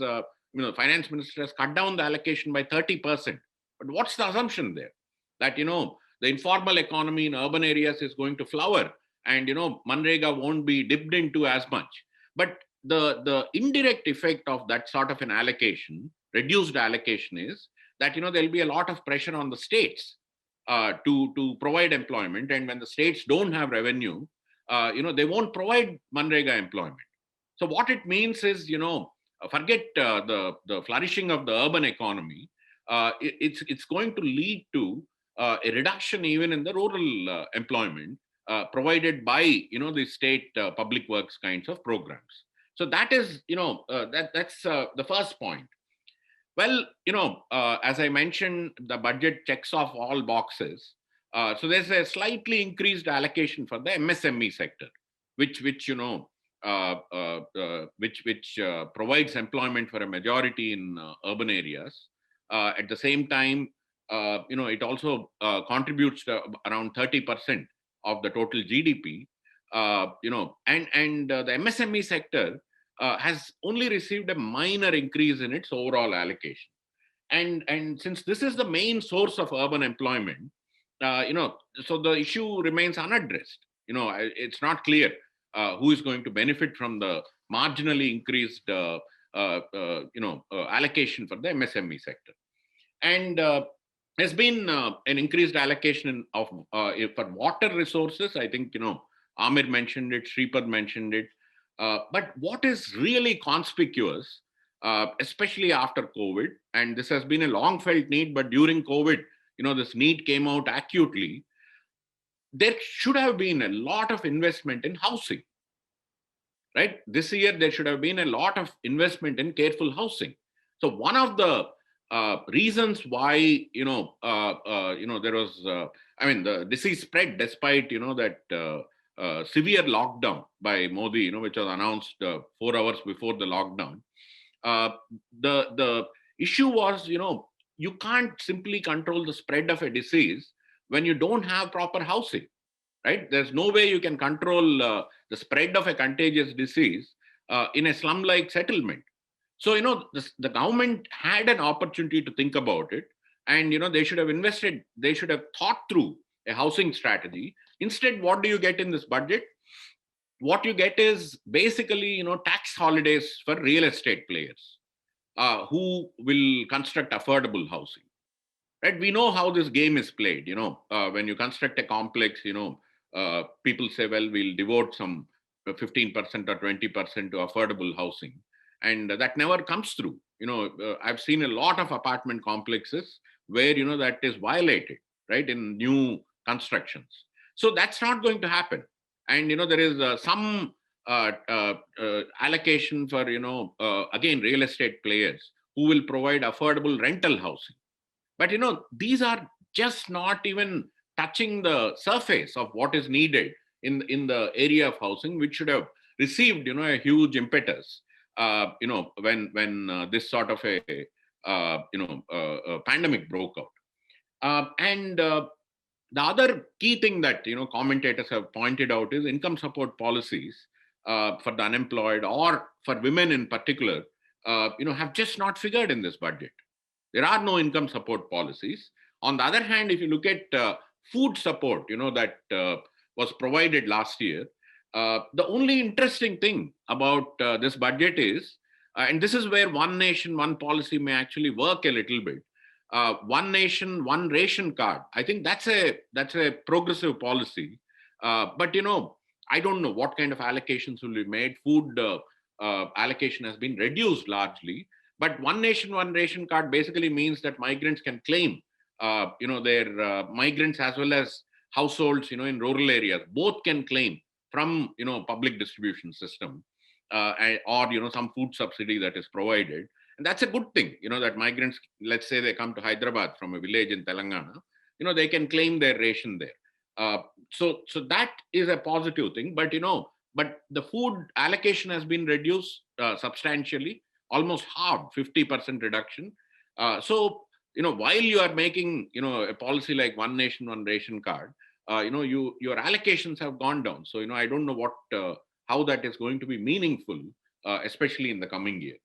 the finance minister has cut down the allocation by 30%. But what's the assumption there? That the informal economy in urban areas is going to flower, and Manrega won't be dipped into as much. But the indirect effect of that sort of an allocation, reduced allocation, is that there'll be a lot of pressure on the states to provide employment. And when the states don't have revenue, they won't provide Manrega employment. So what it means is, forget the flourishing of the urban economy. It's going to lead to a reduction even in the rural employment provided by the state public works kinds of programs. So that is that's the first point. Well, as I mentioned, the budget checks off all boxes. So there's a slightly increased allocation for the MSME sector, which provides employment for a majority in urban areas. At the same time, it also contributes to around 30% of the total GDP. And the MSME sector has only received a minor increase in its overall allocation. And since this is the main source of urban employment, so the issue remains unaddressed. It's not clear who is going to benefit from the marginally increased allocation for the MSME sector. And there's been an increased allocation of for water resources. I think Amir mentioned it, Sripad mentioned it. But what is really conspicuous, especially after COVID, and this has been a long felt need, but during COVID, this need came out acutely. There should have been a lot of investment in housing, right? This year, there should have been a lot of investment in careful housing. So one of the reasons why, there was, the disease spread despite, that severe lockdown by Modi, which was announced 4 hours before the lockdown. The issue was, you can't simply control the spread of a disease when you don't have proper housing, right? There's no way you can control the spread of a contagious disease in a slum-like settlement. So, the government had an opportunity to think about it, and, they should have invested, they should have thought through a housing strategy. Instead, what do you get in this budget? What you get is basically, tax holidays for real estate players who will construct affordable housing, right? We know how this game is played. When you construct a complex, people say, well, we'll devote some 15% or 20% to affordable housing. And that never comes through. I've seen a lot of apartment complexes where, that is violated, right, in new constructions. So that's not going to happen. And, there is some allocation for, again, real estate players who will provide affordable rental housing. But, these are just not even touching the surface of what is needed in the area of housing, which should have received, a huge impetus, when this sort of a pandemic broke out. And the other key thing that, commentators have pointed out is income support policies for the unemployed or for women in particular, have just not figured in this budget. There are no income support policies. On the other hand, if you look at food support, that was provided last year, the only interesting thing about this budget is, and this is where one nation, one policy may actually work a little bit. One nation, one ration card. I think that's a progressive policy. But I don't know what kind of allocations will be made. Food allocation has been reduced largely. But one nation, one ration card basically means that migrants can claim, their migrants as well as households, in rural areas, both can claim from, public distribution system or, some food subsidy that is provided. And that's a good thing, that migrants, let's say they come to Hyderabad from a village in Telangana, they can claim their ration there. So that is a positive thing. But, but the food allocation has been reduced substantially, almost half, 50% reduction. So, while you are making, a policy like one nation, one ration card, your allocations have gone down. So, I don't know how that is going to be meaningful, especially in the coming year.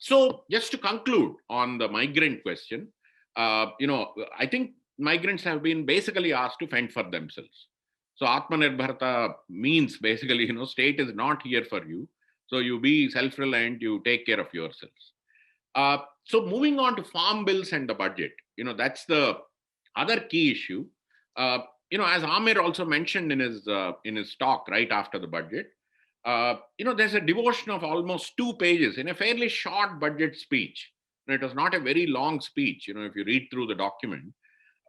So just to conclude on the migrant question, I think migrants have been basically asked to fend for themselves. So Atmanirbharta means basically, state is not here for you. So you be self-reliant, you take care of yourselves. So moving on to farm bills and the budget, that's the other key issue. As Amir also mentioned in his talk right after the budget, there's a devotion of almost 2 pages in a fairly short budget speech. It was not a very long speech, if you read through the document,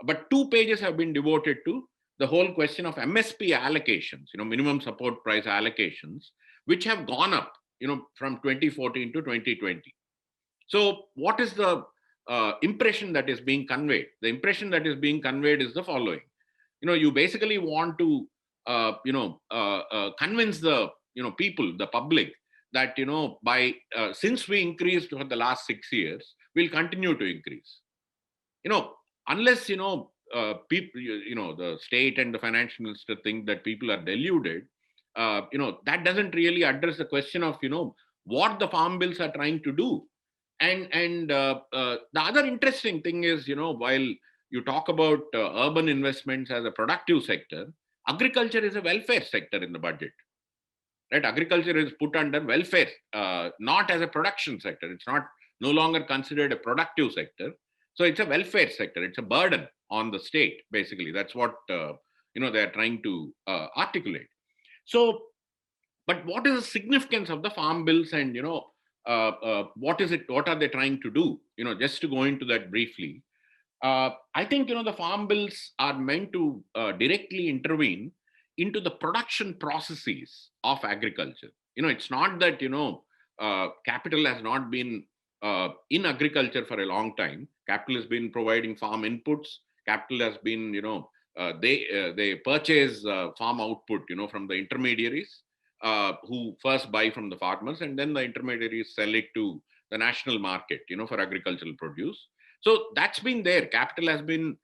but 2 pages have been devoted to the whole question of MSP allocations, minimum support price allocations, which have gone up, from 2014 to 2020. So what is the impression that is being conveyed? The impression that is being conveyed is the following. You basically want to, convince the, people, the public, that, since we increased for the last 6 years, we'll continue to increase. Unless, people, the state and the financial minister think that people are deluded, that doesn't really address the question of, what the farm bills are trying to do. The other interesting thing is, while you talk about urban investments as a productive sector, agriculture is a welfare sector in the budget. Right? Agriculture is put under welfare, not as a production sector. It's not no longer considered a productive sector. So it's a welfare sector. It's a burden on the state, basically. That's what they're trying to articulate. So, but what is the significance of the farm bills, and what is it? What are they trying to do? Just to go into that briefly, I think the farm bills are meant to directly intervene into the production processes of agriculture. It's not that capital has not been in agriculture for a long time. Capital has been providing farm inputs. Capital has been they purchase farm output from the intermediaries who first buy from the farmers, and then the intermediaries sell it to the national market for agricultural produce. So that's been there. Capital has been,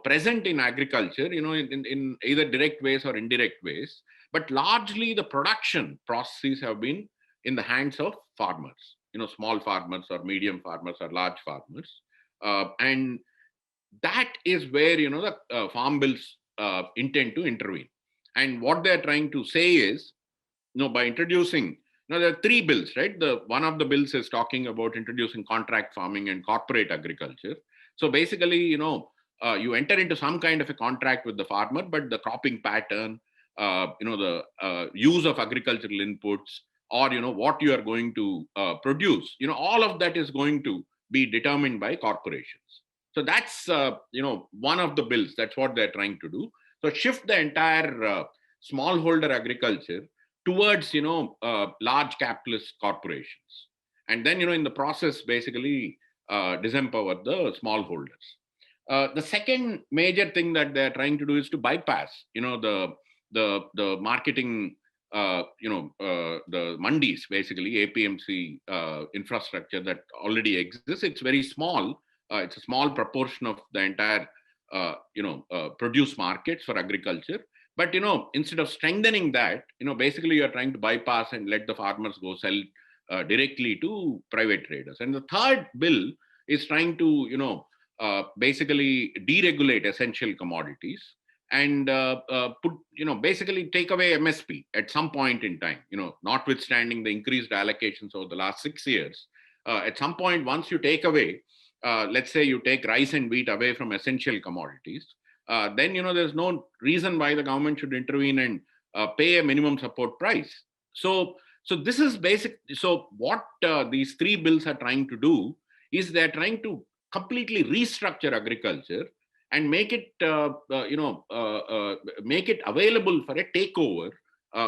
present in agriculture, in either direct ways or indirect ways. But largely the production processes have been in the hands of farmers, small farmers or medium farmers or large farmers. And that is where, the farm bills intend to intervene. And what they're trying to say is, by introducing, there are three bills, right? One of the bills is talking about introducing contract farming and corporate agriculture. So basically, you enter into some kind of a contract with the farmer, but the cropping pattern, the use of agricultural inputs, or what you are going to produce, all of that is going to be determined by corporations. So that's one of the bills. That's what they're trying to do. So shift the entire smallholder agriculture towards large capitalist corporations, and then in the process basically disempower the smallholders. The second major thing that they're trying to do is to bypass the marketing, the mandis, basically APMC infrastructure that already exists. It's very small. It's a small proportion of the entire produce markets for agriculture. But instead of strengthening that, basically you're trying to bypass and let the farmers go sell directly to private traders. And the third bill is trying to basically deregulate essential commodities and put basically take away MSP at some point in time. Notwithstanding the increased allocations over the last 6 years, at some point once you take away, let's say you take rice and wheat away from essential commodities. Then there's no reason why the government should intervene and pay a minimum support price. So this is basic. So what these three bills are trying to do is they're trying to completely restructure agriculture and make it make it available for a takeover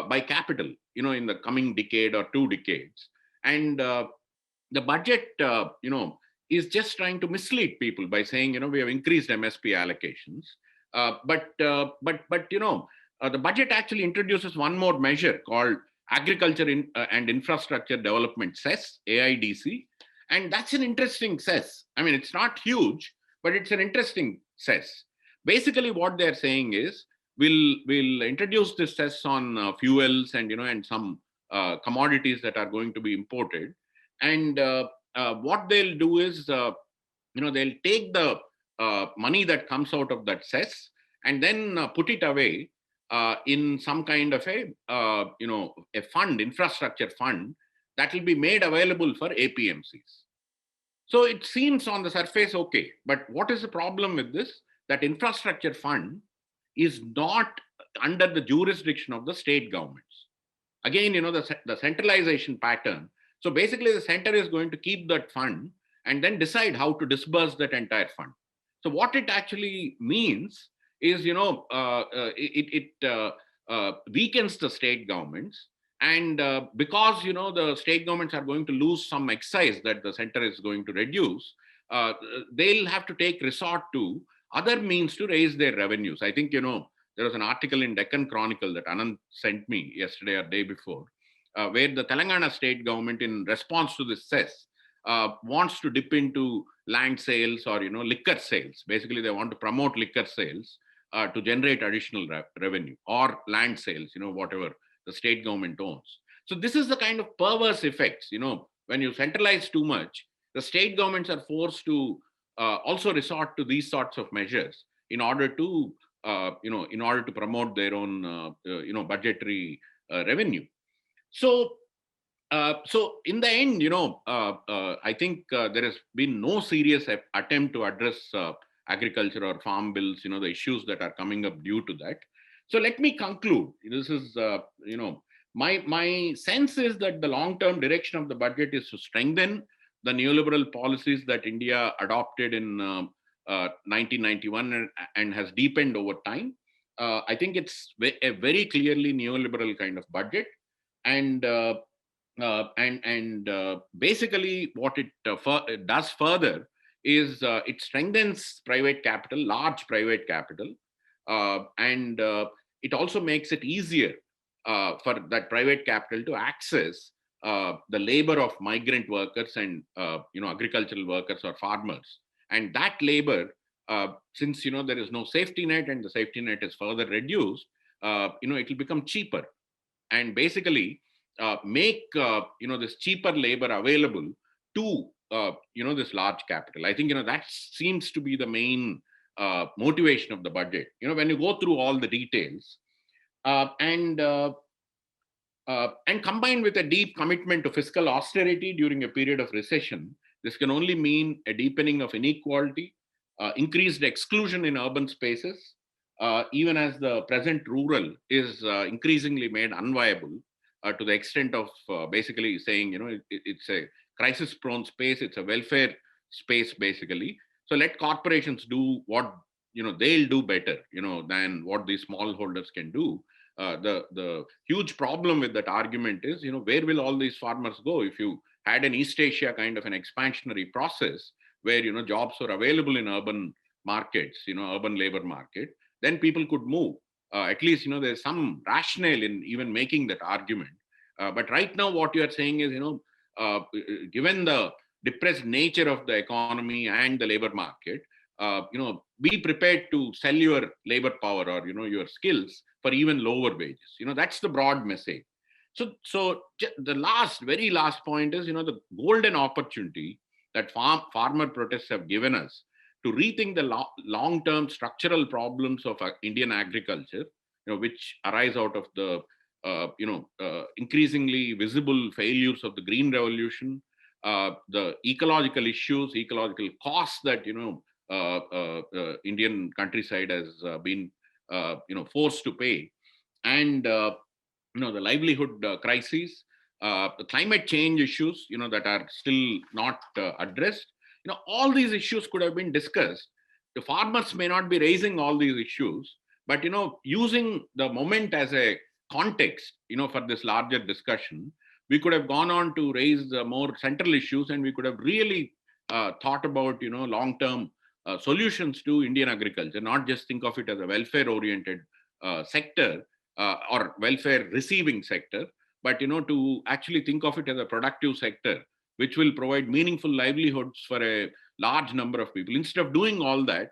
by capital in the coming decade or 2 decades. And the budget is just trying to mislead people by saying we have increased MSP allocations. But the budget actually introduces one more measure called Agriculture and Infrastructure Development Cess, AIDC, and that's an interesting cess. I mean, it's not huge, but it's an interesting cess. Basically, what they're saying is we'll introduce this cess on fuels and and some commodities that are going to be imported, and what they'll do is they'll take the money that comes out of that cess and then put it away in some kind of a a fund, infrastructure fund, that will be made available for APMCs. So it seems on the surface okay, but what is the problem with this? That infrastructure fund is not under the jurisdiction of the state governments. Again, the centralization pattern. So basically the center is going to keep that fund and then decide how to disburse that entire fund. So what it actually means is, it weakens the state governments. And because, the state governments are going to lose some excise that the center is going to reduce, they'll have to take resort to other means to raise their revenues. I think, there was an article in Deccan Chronicle that Anand sent me yesterday or day before, where the Telangana state government, in response to this cess, wants to dip into land sales or liquor sales. Basically, they want to promote liquor sales to generate additional revenue, or land sales, whatever the state government owns. So this is the kind of perverse effects. When you centralize too much, the state governments are forced to also resort to these sorts of measures in order to promote their own budgetary revenue. So in the end, I think there has been no serious attempt to address agriculture or farm bills, the issues that are coming up due to that. So let me conclude. This is, my sense is that the long-term direction of the budget is to strengthen the neoliberal policies that India adopted in 1991 and has deepened over time. I think it's a very clearly neoliberal kind of budget, and basically what it does further is it strengthens private capital, large private capital, and it also makes it easier for that private capital to access the labor of migrant workers and agricultural workers or farmers. And that labor, since there is no safety net and the safety net is further reduced, it will become cheaper, and basically make this cheaper labor available to this large capital. I think that seems to be the main motivation of the budget. When you go through all the details, and combined with a deep commitment to fiscal austerity during a period of recession, this can only mean a deepening of inequality, increased exclusion in urban spaces, even as the present rural is increasingly made unviable, to the extent of basically saying, it's a crisis-prone space, it's a welfare space, basically. So let corporations do what they'll do better, than what these smallholders can do. The huge problem with that argument is, where will all these farmers go? If you had an East Asia kind of an expansionary process where jobs were available in urban markets, urban labor market, then people could move. At least there's some rationale in even making that argument. But right now, what you are saying is, given the depressed nature of the economy and the labor market, be prepared to sell your labor power or your skills for even lower wages. That's the broad message. So the very last point is, the golden opportunity that farmer protests have given us to rethink the long-term structural problems of Indian agriculture, which arise out of the increasingly visible failures of the Green Revolution, the ecological issues, ecological costs that Indian countryside has been forced to pay, and the livelihood crises, the climate change issues that are still not addressed. All these issues could have been discussed. The farmers may not be raising all these issues, but using the moment as a context for this larger discussion, we could have gone on to raise more central issues, and we could have really thought about long-term solutions to Indian agriculture, not just think of it as a welfare-oriented sector or welfare receiving sector, but to actually think of it as a productive sector which will provide meaningful livelihoods for a large number of people. Instead of doing all that,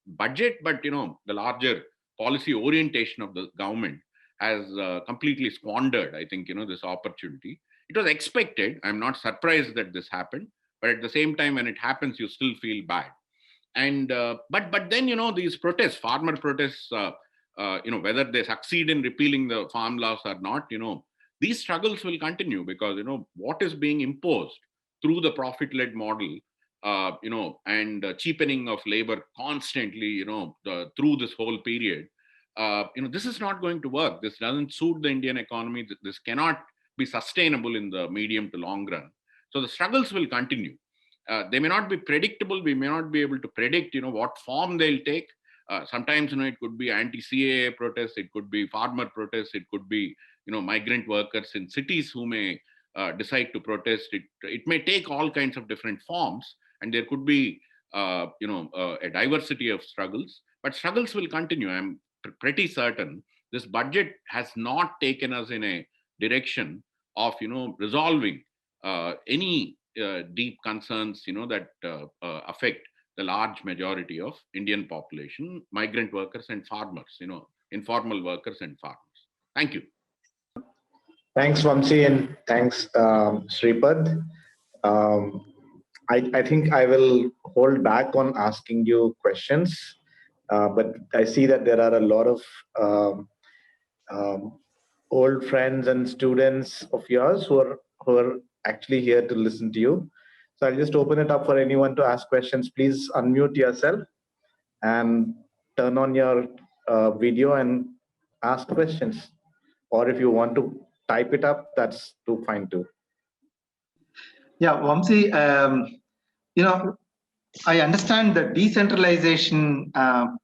budget, but the larger policy orientation of the government has completely squandered, I think, this opportunity. It was expected. I'm not surprised that this happened, but at the same time, when it happens, you still feel bad. And but then these protests, farmer protests, whether they succeed in repealing the farm laws or not, these struggles will continue, because what is being imposed through the profit-led model, and cheapening of labor constantly, through this whole period, this is not going to work. This doesn't suit the Indian economy. This cannot be sustainable in the medium to long run. So the struggles will continue. They may not be predictable. We may not be able to predict, what form they'll take. Sometimes, it could be anti-CAA protests. It could be farmer protests. It could be, migrant workers in cities who may decide to protest. It may take all kinds of different forms, and there could be, a diversity of struggles. But struggles will continue. I'm pretty certain this budget has not taken us in a direction of, resolving any deep concerns, that affect the large majority of Indian population, migrant workers and farmers, informal workers and farmers. Thank you. Thanks, Vamsi, and thanks, Sripad. Um, I think I will hold back on asking you questions, but I see that there are a lot of um, old friends and students of yours who are actually here to listen to you. So I'll just open it up for anyone to ask questions. Please unmute yourself and turn on your video and ask questions. Or if you want to type it up, that's too fine too. Yeah, Vamsi, I understand the decentralization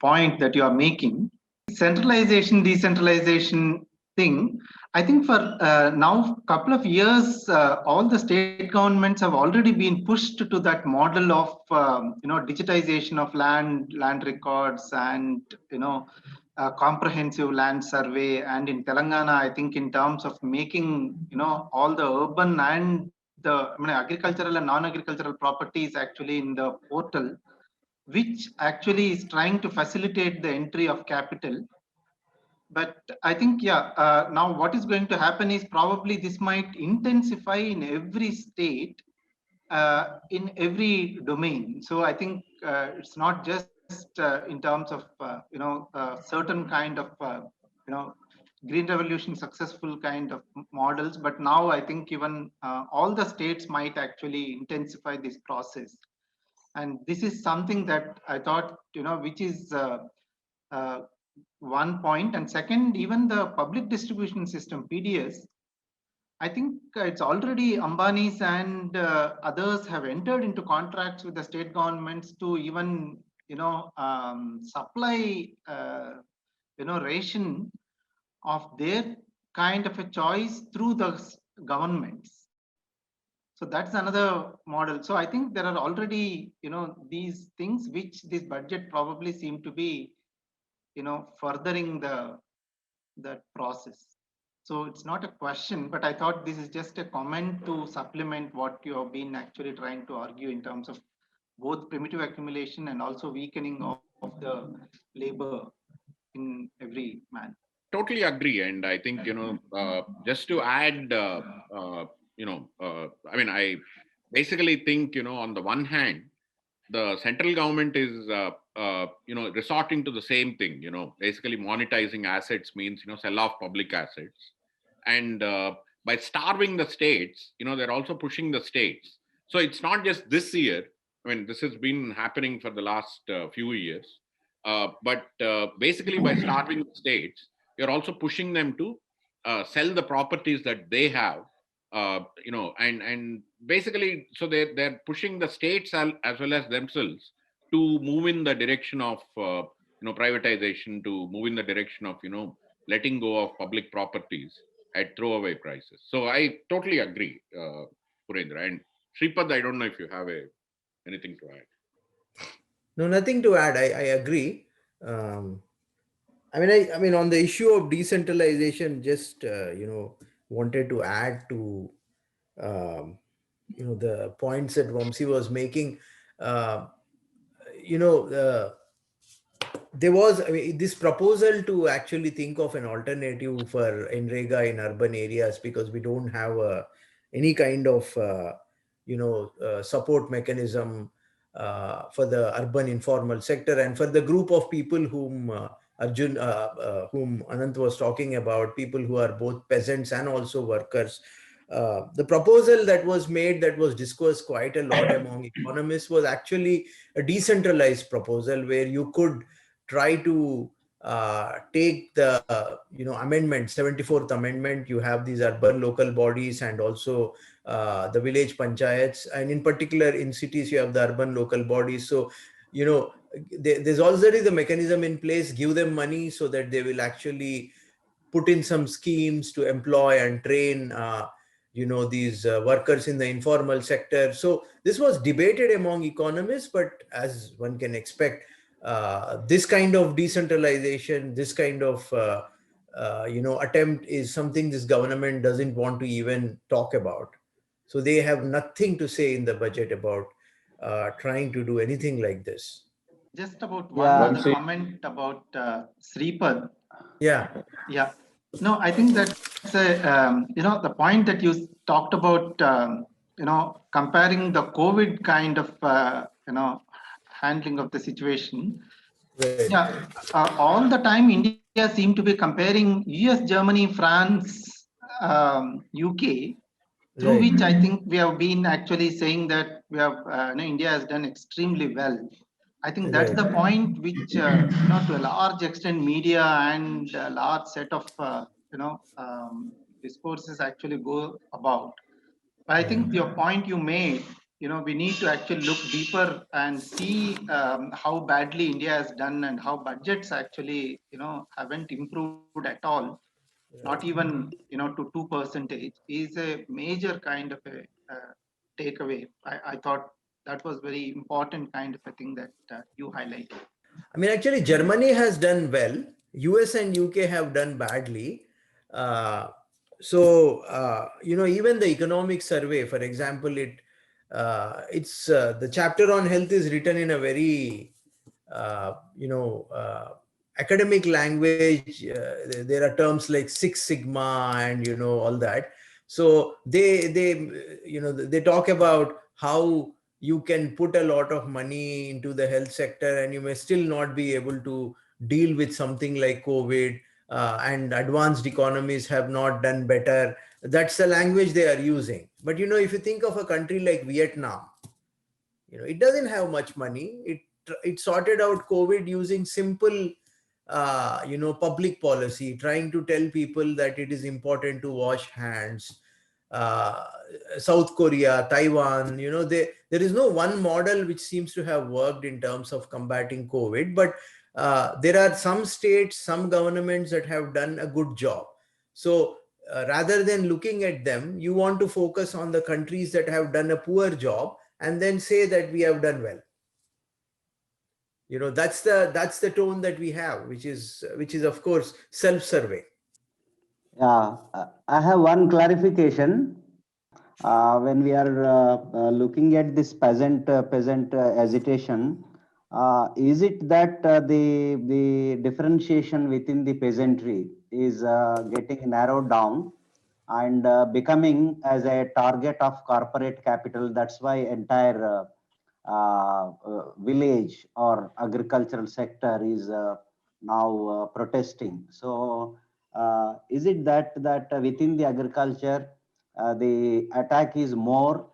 point that you are making. Centralization, decentralization thing, I think for now, couple of years, all the state governments have already been pushed to that model of, digitization of land records and, comprehensive land survey. And in Telangana, I think in terms of making, all the urban and agricultural and non-agricultural properties actually in the portal, which actually is trying to facilitate the entry of capital. But I think, now what is going to happen is probably this might intensify in every state, in every domain. So I think it's not just in terms of, certain kind of, green revolution successful kind of models, but now I think even all the states might actually intensify this process. And this is something that I thought, which is one point. And second, even the public distribution system, PDS, I think it's already Ambani's and others have entered into contracts with the state governments to even, supply, ration of their kind of a choice through the governments. So that's another model. So I think there are already, these things which this budget probably seem to be, furthering that process. So it's not a question, but I thought this is just a comment to supplement what you have been actually trying to argue in terms of both primitive accumulation and also weakening of the labor in every man. Totally agree. And I think, just to add, I basically think, on the one hand, the central government is, resorting to the same thing, basically monetizing assets means, sell off public assets. And by starving the states, they're also pushing the states. So it's not just this year. I mean, this has been happening for the last few years. But basically by starving the states, you're also pushing them to sell the properties that they have, and basically, so they're pushing the states as well as themselves to move in the direction of privatization, to move in the direction of letting go of public properties at throwaway prices. So I totally agree, Purendra. And Sripad, I don't know if you have anything to add. No, nothing to add. I agree. I mean, on the issue of decentralization, just wanted to add to the points that Vamsi was making. There was, this proposal to actually think of an alternative for NREGA in urban areas, because we don't have any kind of support mechanism for the urban informal sector, and for the group of people whom whom Anant was talking about, people who are both peasants and also workers. The proposal that was made, that was discussed quite a lot among economists, was actually a decentralized proposal where you could try to take the amendment, 74th amendment. You have these urban local bodies and also the village panchayats, and in particular in cities you have the urban local bodies. So there's already the mechanism in place. Give them money so that they will actually put in some schemes to employ and train these workers in the informal sector. So this was debated among economists, but as one can expect, this kind of decentralization, this kind of attempt is something this government doesn't want to even talk about. So they have nothing to say in the budget about trying to do anything like this. Just about one other comment about Sripad. Yeah. No, I think that's the point that you talked about, comparing the COVID kind of, handling of the situation. Right. Yeah, all the time India seemed to be comparing US, Germany, France, UK, through Right. which I think we have been actually saying that we have, India has done extremely well. I think that's Right. the point which, to a large extent, media and a large set of, discourses actually go about. But I think your point you made, we need to actually look deeper and see how badly India has done and how budgets actually, haven't improved at all. Not even, to 2% is a major kind of a takeaway. I thought that was very important kind of a thing that you highlighted. I mean, actually, Germany has done well. US and UK have done badly. Even the economic survey, for example, it's the chapter on health is written in a very, academic language. There are terms like Six Sigma and all that. So they talk about how you can put a lot of money into the health sector and you may still not be able to deal with something like COVID, and advanced economies have not done better. That's the language they are using. But if you think of a country like Vietnam, it doesn't have much money. It sorted out COVID using simple public policy, trying to tell people that it is important to wash hands. uh, South Korea, Taiwan, there is no one model which seems to have worked in terms of combating COVID, but there are some states, some governments that have done a good job. So rather than looking at them, you want to focus on the countries that have done a poor job and then say that we have done well. That's the tone that we have, which is of course self-survey. Yeah, I have one clarification. When we are looking at this peasant agitation, is it that the differentiation within the peasantry is getting narrowed down and becoming as a target of corporate capital? That's why entire village or agricultural sector is now protesting. So is it that within the agriculture the attack is more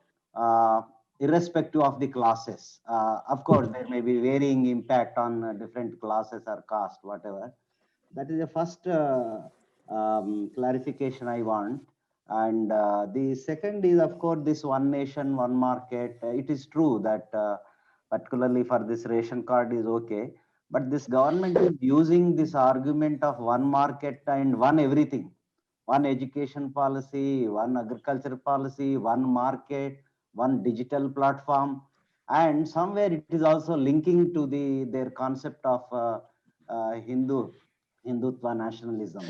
irrespective of the classes? Of course, there may be varying impact on different classes or caste, whatever. That is the first clarification I want. And the second is, of course, this one nation, one market. It is true that particularly for this ration card is okay. But this government is using this argument of one market and one everything. One education policy, one agriculture policy, one market, one digital platform. And somewhere it is also linking to their concept of Hindutva nationalism.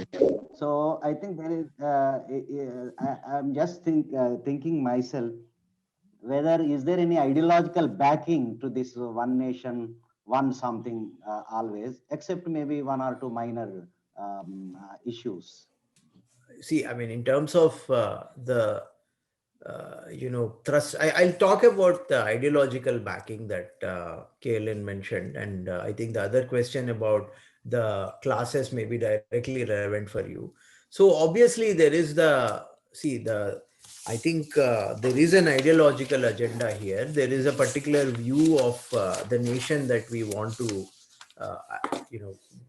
So I think there is, I'm just thinking myself, whether is there any ideological backing to this one nation, one something always, except maybe one or two minor issues. See, I mean, in terms of the thrust, I'll talk about the ideological backing that KLN mentioned, and I think the other question about the classes may be directly relevant for you. So obviously there is I think there is an ideological agenda here. There is a particular view of the nation that we want to,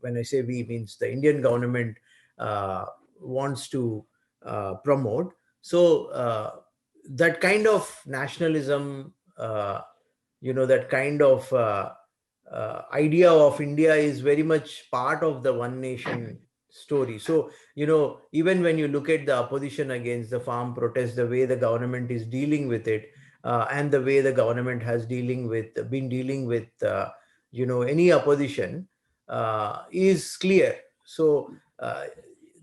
when I say we, means the Indian government wants to promote. So that kind of nationalism, that kind of idea of India is very much part of the one nation story. So, even when you look at the opposition against the farm protest, the way the government is dealing with it, and the way the government has been dealing with any opposition is clear. So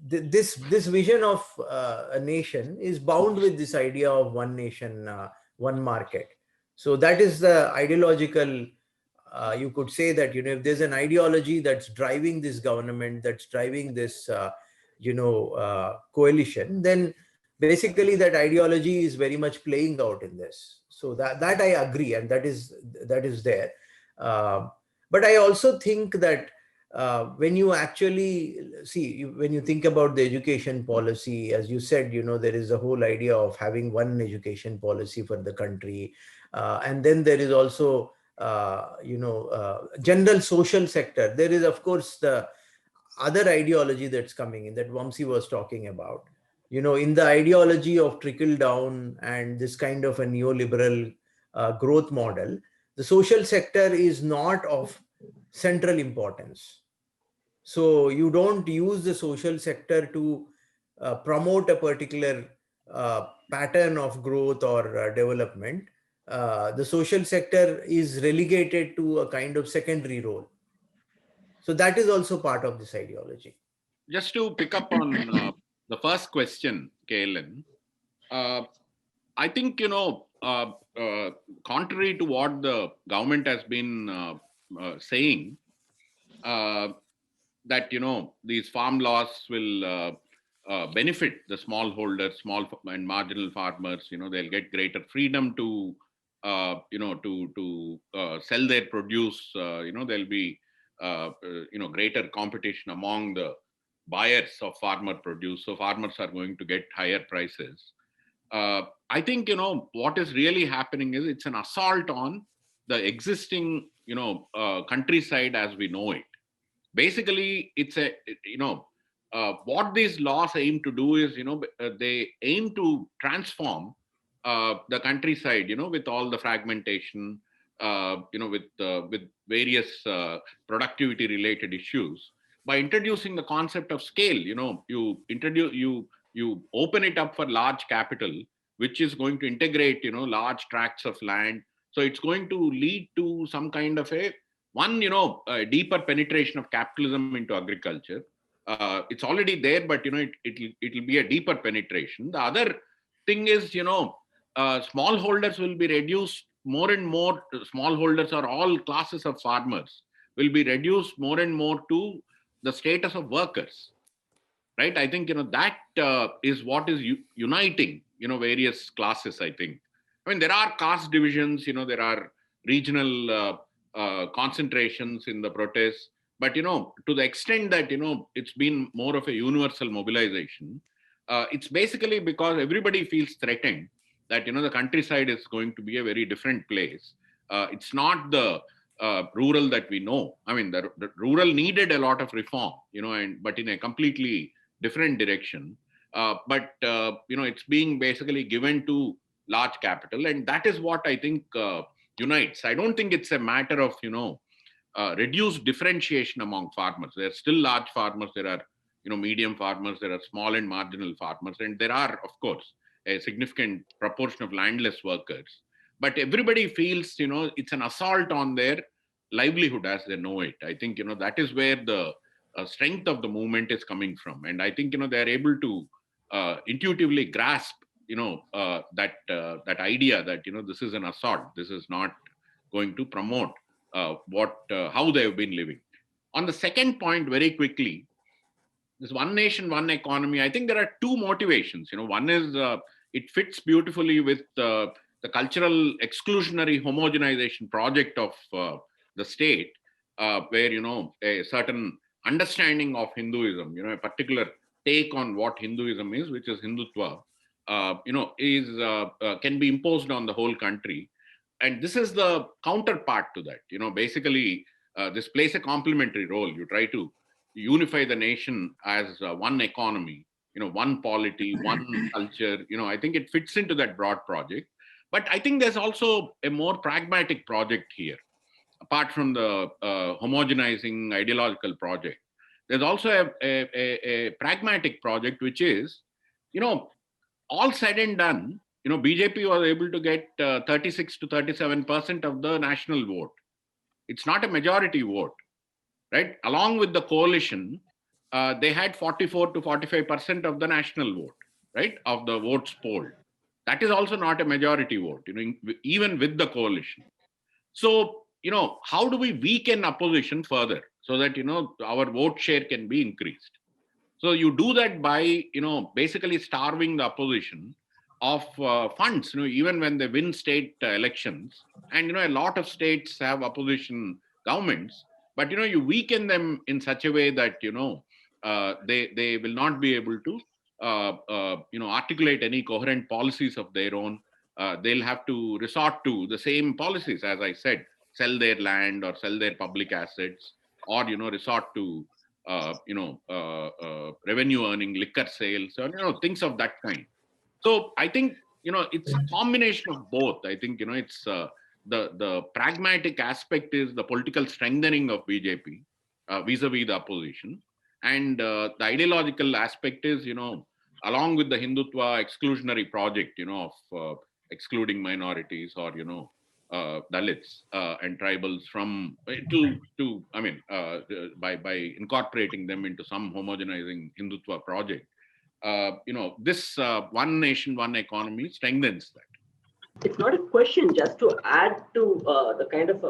this vision of a nation is bound with this idea of one nation, one market. So that is the ideological, you could say that, if there's an ideology that's driving this government, that's driving this, coalition, then basically that ideology is very much playing out in this. So that I agree, and that is there. But I also think that when you actually see, when you think about the education policy, as you said, there is a whole idea of having one education policy for the country. And then there is also, general social sector. There is, of course, the other ideology that's coming in that Vamsi was talking about. In the ideology of trickle down and this kind of a neoliberal growth model, the social sector is not of central importance. So you don't use the social sector to promote a particular pattern of growth or development. The social sector is relegated to a kind of secondary role. So that is also part of this ideology. Just to pick up on the first question, KLN, I think, contrary to what the government has been saying, that, these farm laws will benefit the smallholders, small and marginal farmers. They'll get greater freedom to, sell their produce. There'll be, greater competition among the buyers of farmer produce. So farmers are going to get higher prices. I think, what is really happening is it's an assault on the existing, countryside as we know it. Basically, it's what these laws aim to do is, they aim to transform the countryside, with all the fragmentation, with various productivity related issues, by introducing the concept of scale. You open it up for large capital, which is going to integrate, large tracts of land. So it's going to lead to some kind of a deeper penetration of capitalism into agriculture. It's already there, but it'll be a deeper penetration. The other thing is, smallholders will be reduced more and more. Smallholders, or all classes of farmers, will be reduced more and more to the status of workers. Right? I think that is what is uniting various classes. I think. I mean, there are caste divisions. There are regional concentrations in the protests, but to the extent that it's been more of a universal mobilization, it's basically because everybody feels threatened that the countryside is going to be a very different place. It's not the rural that we know. I mean, the rural needed a lot of reform, but in a completely different direction. But it's being basically given to large capital, and that is what I think unites. I don't think it's a matter of reduced differentiation among farmers. There are still large farmers, there are medium farmers, there are small and marginal farmers, and there are, of course, a significant proportion of landless workers. But everybody feels it's an assault on their livelihood as they know it. I think that is where the strength of the movement is coming from, and I think they are able to intuitively grasp that idea that this is an assault. This is not going to promote how they have been living. On the second point, very quickly, this one nation, one economy. I think there are two motivations. One is it fits beautifully with the cultural exclusionary homogenization project of the state, where a certain understanding of Hinduism, a particular take on what Hinduism is, which is Hindutva, can be imposed on the whole country. And this is the counterpart to that. Basically, this plays a complementary role. You try to unify the nation as one economy, one polity, one culture. I think it fits into that broad project. But I think there's also a more pragmatic project here, apart from the homogenizing ideological project. There's also a pragmatic project, which is, all said and done, BJP was able to get 36 to 37% of the national vote. It's not a majority vote, right? Along with the coalition, they had 44 to 45% of the national vote, right? Of the votes polled. That is also not a majority vote, even with the coalition. So, how do we weaken opposition further so that, our vote share can be increased? So you do that by, basically starving the opposition of funds, even when they win state elections. And, a lot of states have opposition governments, but, you weaken them in such a way that, they will not be able to, articulate any coherent policies of their own. They'll have to resort to the same policies, as I said, sell their land or sell their public assets, or, resort to revenue earning liquor sales, or things of that kind. So I think it's a combination of both. I think it's the pragmatic aspect is the political strengthening of BJP vis-a-vis the opposition, and the ideological aspect is along with the Hindutva exclusionary project of excluding minorities or Dalits and tribals from by incorporating them into some homogenizing Hindutva project. This one nation, one economy strengthens that. It's not a question, just to add to the kind of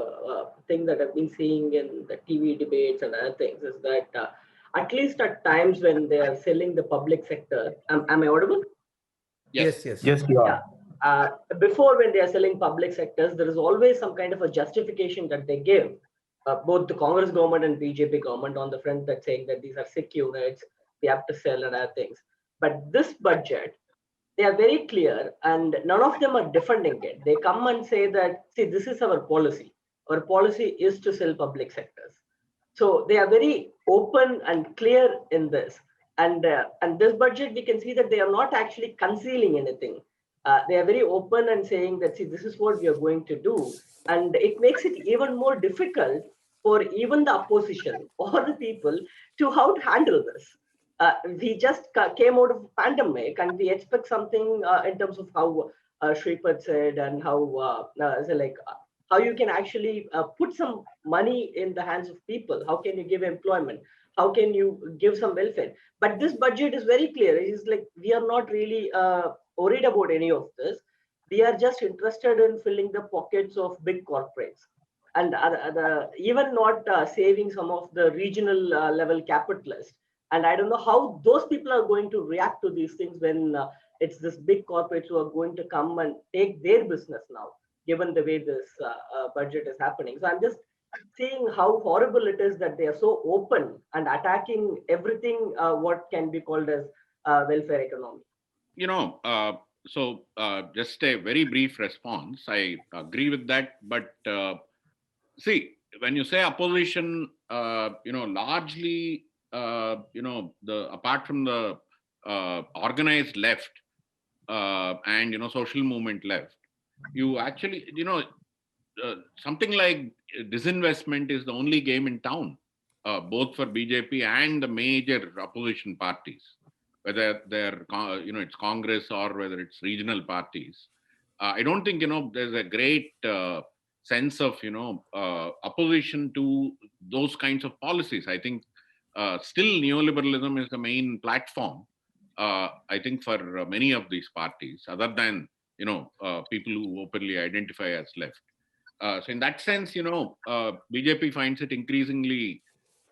thing that I've been seeing in the TV debates and other things, is that at least at times when they are selling the public sector, am I audible? Yes, you are. Before, when they are selling public sectors, there is always some kind of a justification that they give, both the Congress government and BJP government, on the front, that saying that these are sick units, we have to sell and other things. But this budget, they are very clear, and none of them are defending it. They come and say that, see, this is our policy. Our policy is to sell public sectors. So they are very open and clear in this. And this budget, we can see that they are not actually concealing anything. They are very open and saying that, see, this is what we are going to do. And it makes it even more difficult for even the opposition or the people to how to handle this. We just came out of a pandemic, and we expect something in terms of how Sripad said, and how how you can actually put some money in the hands of people. How can you give employment? How can you give some welfare? But this budget is very clear. It is like, we are not really worried about any of this. We are just interested in filling the pockets of big corporates, and even not saving some of the regional level capitalists. And I don't know how those people are going to react to these things when it's this big corporates who are going to come and take their business now, given the way this budget is happening. So I'm just seeing how horrible it is that they are so open and attacking everything what can be called as welfare economy. Just a very brief response. I agree with that, but see, when you say opposition, largely, apart from the organized left and social movement left, you actually, something like disinvestment is the only game in town, both for BJP and the major opposition parties, whether they're, it's Congress or whether it's regional parties. I don't think, there's a great sense of, opposition to those kinds of policies. I think still neoliberalism is the main platform, I think, for many of these parties, other than, people who openly identify as left. So in that sense, BJP finds it increasingly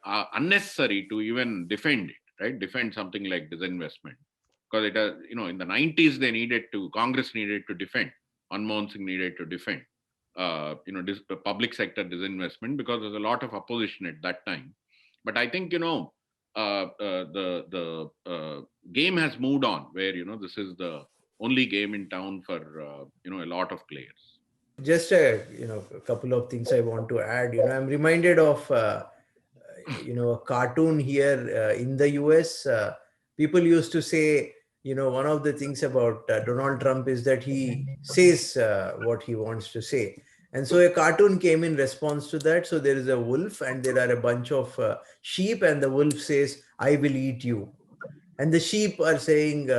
unnecessary to even defend it, right? Defend something like disinvestment. Because it has, in the 90s, Congress needed to defend, Manmohan Singh needed to defend, public sector disinvestment, because there's a lot of opposition at that time. But I think, the game has moved on, where, this is the only game in town for, a lot of players. Just a couple of things I want to add. I'm reminded of a cartoon here in the US. People used to say, one of the things about Donald Trump is that he says what he wants to say. And so a cartoon came in response to that. So there is a wolf and there are a bunch of sheep, and the wolf says, "I will eat you." And the sheep are saying,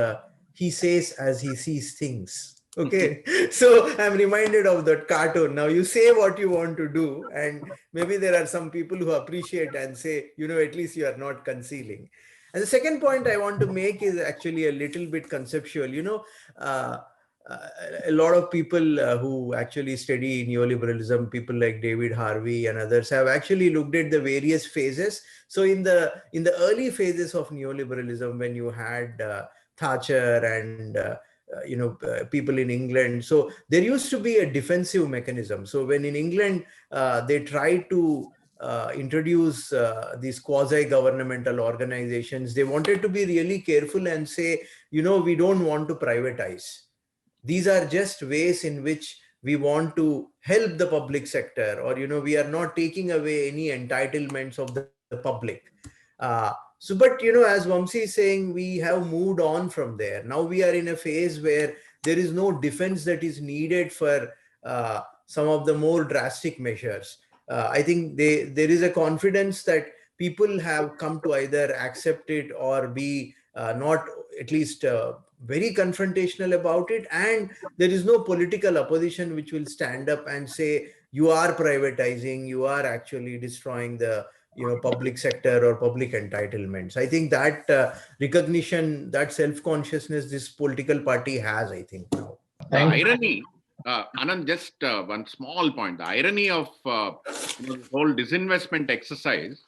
he says as he sees things. Okay, so I'm reminded of that cartoon. Now you say what you want to do, and maybe there are some people who appreciate and say, at least you are not concealing. And the second point I want to make is actually a little bit conceptual. a lot of people who actually study neoliberalism, people like David Harvey and others, have actually looked at the various phases. So in the early phases of neoliberalism, when you had Thatcher and people in England, so there used to be a defensive mechanism. So when in England they tried to introduce these quasi-governmental organizations, they wanted to be really careful and say, we don't want to privatize. These are just ways in which we want to help the public sector, or we are not taking away any entitlements of the public. But as Vamsi is saying, we have moved on from there. Now we are in a phase where there is no defense that is needed for some of the more drastic measures. I think there is a confidence that people have come to either accept it or be not at least very confrontational about it, and there is no political opposition which will stand up and say, you are privatizing, you are actually destroying the public sector or public entitlements. I think that recognition, that self-consciousness this political party has, I think now. The irony, Anand, just one small point. The irony of the whole disinvestment exercise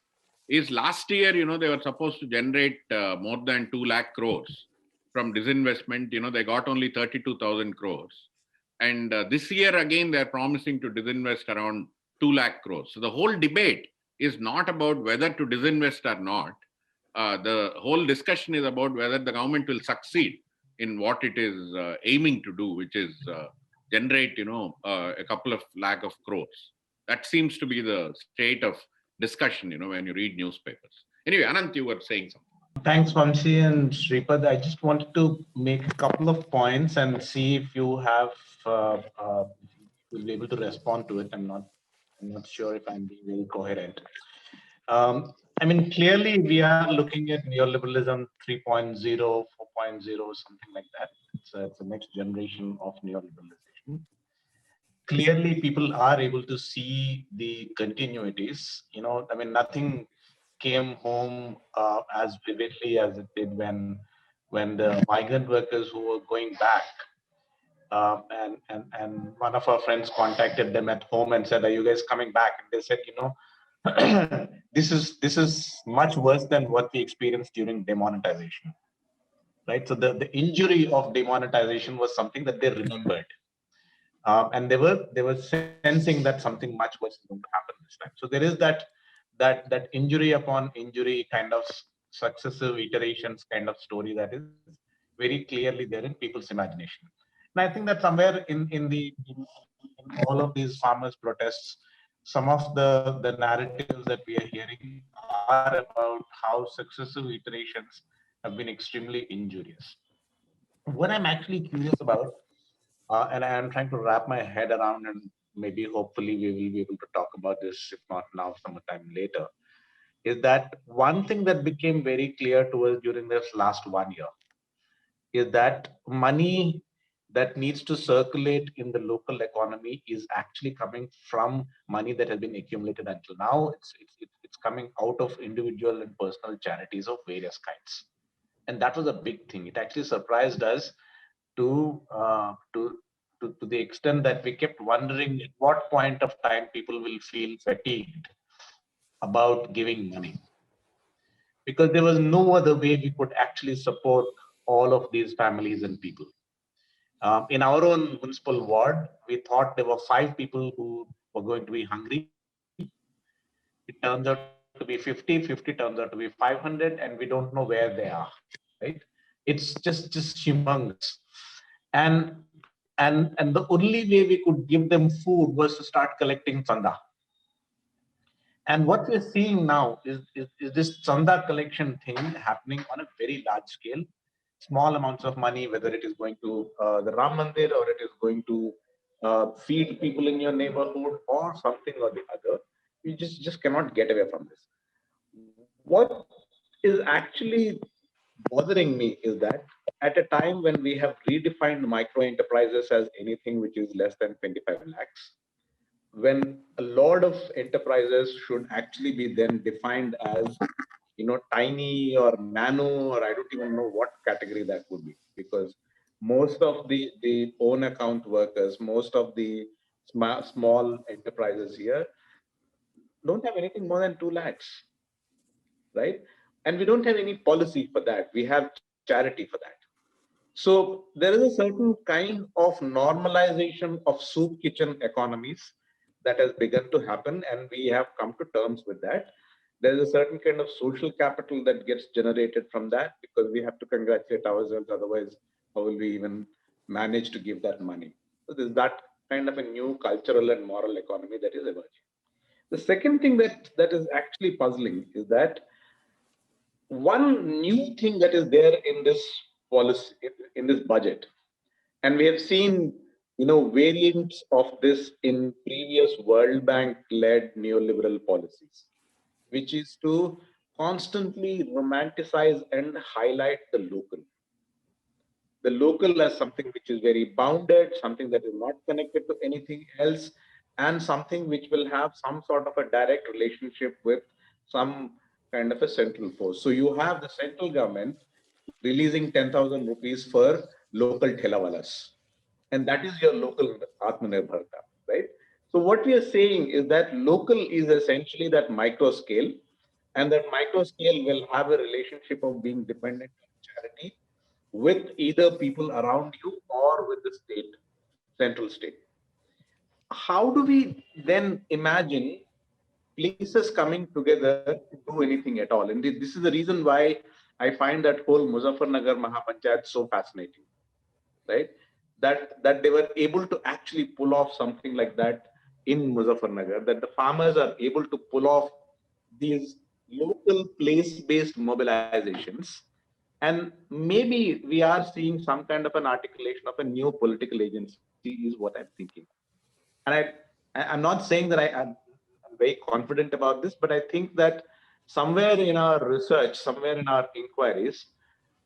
is last year, they were supposed to generate more than 2 lakh crores from disinvestment. They got only 32,000 crores. And this year, again, they're promising to disinvest around 2 lakh crores. So the whole debate is not about whether to disinvest or not. The whole discussion is about whether the government will succeed in what it is aiming to do, which is generate, a couple of lakh of crores. That seems to be the state of discussion, when you read newspapers. Anyway, Anant, you were saying something. Thanks, Vamsi and Sripad. I just wanted to make a couple of points and see if you have will be able to respond to it. I'm not sure if I'm being very coherent. Clearly we are looking at neoliberalism 3.0, 4.0, something like that. It's the next generation of neoliberalization. Clearly, people are able to see the continuities. Nothing came home as vividly as it did when the migrant workers who were going back, and one of our friends contacted them at home and said, "Are you guys coming back?" And they said, this is much worse than what we experienced during demonetization, right? So the injury of demonetization was something that they remembered, and they were sensing that something much worse is going to happen this time. So there is that injury upon injury kind of successive iterations kind of story that is very clearly there in people's imagination. And I think that somewhere in all of these farmers' protests, some of the narratives that we are hearing are about how successive iterations have been extremely injurious. What I'm actually curious about, and I am trying to wrap my head around, and maybe hopefully we will be able to talk about this, if not now, sometime later, is that one thing that became very clear to us during this last 1 year is that money that needs to circulate in the local economy is actually coming from money that has been accumulated until now. It's coming out of individual and personal charities of various kinds, and that was a big thing. It actually surprised us to the extent that we kept wondering at what point of time people will feel fatigued about giving money, because there was no other way we could actually support all of these families and people. In our own municipal ward, we thought there were 5 people who were going to be hungry. It turns out to be 50 turns out to be 500, and we don't know where they are, right? It's just humongous. And the only way we could give them food was to start collecting chanda. And what we're seeing now is this chanda collection thing happening on a very large scale. Small amounts of money, whether it is going to the Ram Mandir or it is going to feed people in your neighborhood or something or the other. You just cannot get away from this. What is actually bothering me is that at a time when we have redefined micro enterprises as anything which is less than 25 lakhs, when a lot of enterprises should actually be then defined as tiny or nano, or I don't even know what category that would be, because most of the own account workers, most of the small enterprises here don't have anything more than 2 lakhs, right? And we don't have any policy for that. We have charity for that. So there is a certain kind of normalization of soup kitchen economies that has begun to happen, and we have come to terms with that. There is a certain kind of social capital that gets generated from that, because we have to congratulate ourselves. Otherwise, how will we even manage to give that money? So there's that kind of a new cultural and moral economy that is emerging. The second thing that is actually puzzling is that one new thing that is there in this policy, in this budget, and we have seen, variants of this in previous World Bank led neoliberal policies, which is to constantly romanticize and highlight the local as something which is very bounded, something that is not connected to anything else, and something which will have some sort of a direct relationship with some kind of a central force. So you have the central government releasing 10,000 rupees for local thelawalas, and that is your local Atmanirbharta, right? So what we are saying is that local is essentially that micro scale, and that micro scale will have a relationship of being dependent on charity with either people around you or with the state, central state. How do we then imagine places coming together to do anything at all? And this is the reason why I find that whole Muzaffarnagar Mahapanchayat so fascinating, right? That they were able to actually pull off something like that in Muzaffarnagar, that the farmers are able to pull off these local place-based mobilizations. And maybe we are seeing some kind of an articulation of a new political agency, is what I'm thinking. And I'm not saying that I'm very confident about this, but I think that somewhere in our research, somewhere in our inquiries,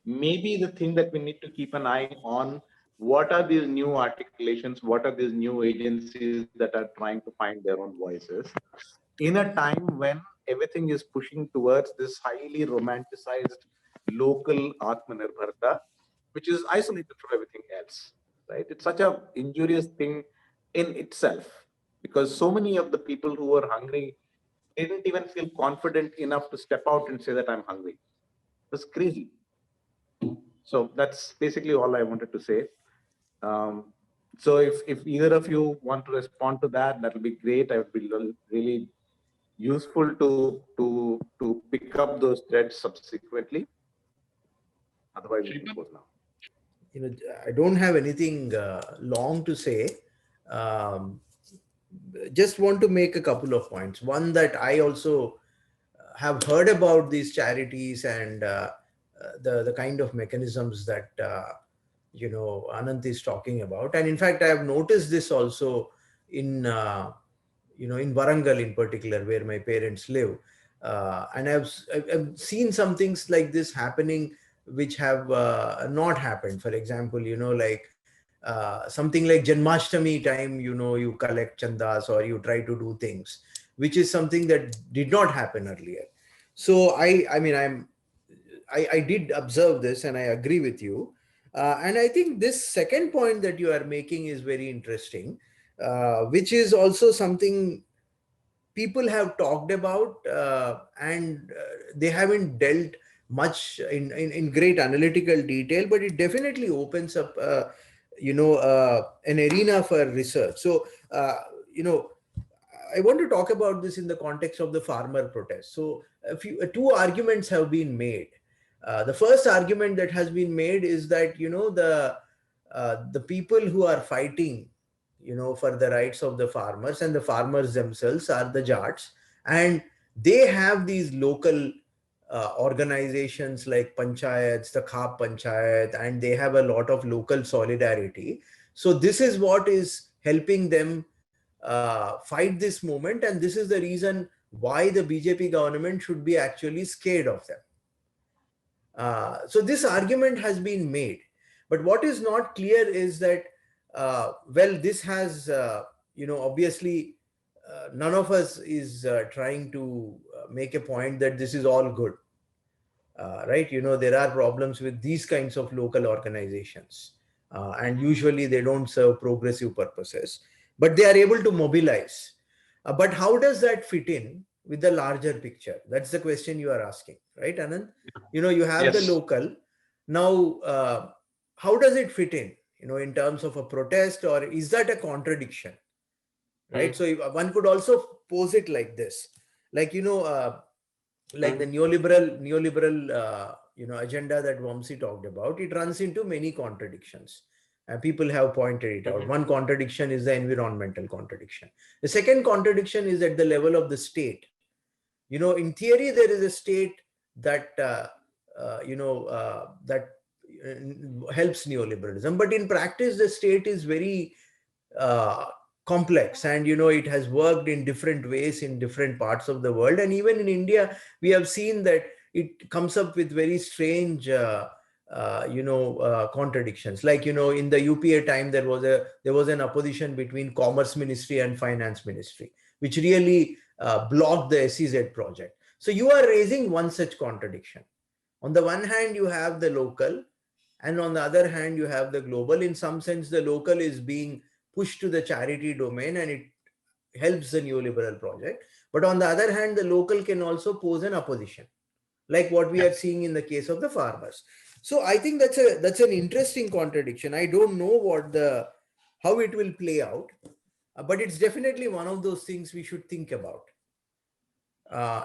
maybe the thing that we need to keep an eye on, what are these new articulations, what are these new agencies that are trying to find their own voices in a time when everything is pushing towards this highly romanticized local Atmanirbharta, which is isolated from everything else, right? It's such a injurious thing in itself, because so many of the people who were hungry didn't even feel confident enough to step out and say that I'm hungry. It's crazy. So that's basically all I wanted to say. So if either of you want to respond to that, that will be great. I would be really useful to pick up those threads subsequently. Otherwise, we can close now. I don't have anything long to say. Just want to make a couple of points. One, that I also have heard about these charities and the kind of mechanisms that Anant is talking about. And in fact, I have noticed this also in in Warangal in particular, where my parents live. And I've seen some things like this happening which have not happened. For example, like something like Janmashtami time, you collect chandas or you try to do things, which is something that did not happen earlier. So I did observe this and I agree with you. And I think this second point that you are making is very interesting, which is also something people have talked about, and they haven't dealt much in great analytical detail, but it definitely opens up an arena for research. So I want to talk about this in the context of the farmer protest. So two arguments have been made. The first argument that has been made is that the people who are fighting for the rights of the farmers, and the farmers themselves are the Jats, and they have these local organizations like panchayats, the Khap Panchayat, and they have a lot of local solidarity. So this is what is helping them fight this movement, and this is the reason why the BJP government should be actually scared of them. So this argument has been made, but what is not clear is that this has obviously none of us is trying to make a point that this is all good, right? There are problems with these kinds of local organizations, and usually they don't serve progressive purposes, but they are able to mobilize. But how does that fit in with the larger picture? That's the question you are asking, right, Anand? You know, you have the Yes. local. Now, how does it fit in, you know, in terms of a protest, or is that a contradiction, right? So if, one could also pose it like this, like, you know, like the neoliberal you know, agenda that Vamsi talked about, it runs into many contradictions. People have pointed it out. One contradiction is the environmental contradiction. The second contradiction is at the level of the state. You know, in theory, there is a state that you know, that helps neoliberalism, but in practice, the state is very complex, and you know, it has worked in different ways in different parts of the world, and even in India we have seen that it comes up with very strange you know, contradictions. Like, you know, in the UPA time, there was an opposition between Commerce Ministry and Finance Ministry, which really blocked the SEZ project. So you are raising one such contradiction. On the one hand, you have the local, and on the other hand, you have the global. In some sense, the local is being pushed to the charity domain, and it helps the neoliberal project. But on the other hand, the local can also pose an opposition, like what we are seeing in the case of the farmers. So I think that's an interesting contradiction. I don't know how it will play out, but it's definitely one of those things we should think about.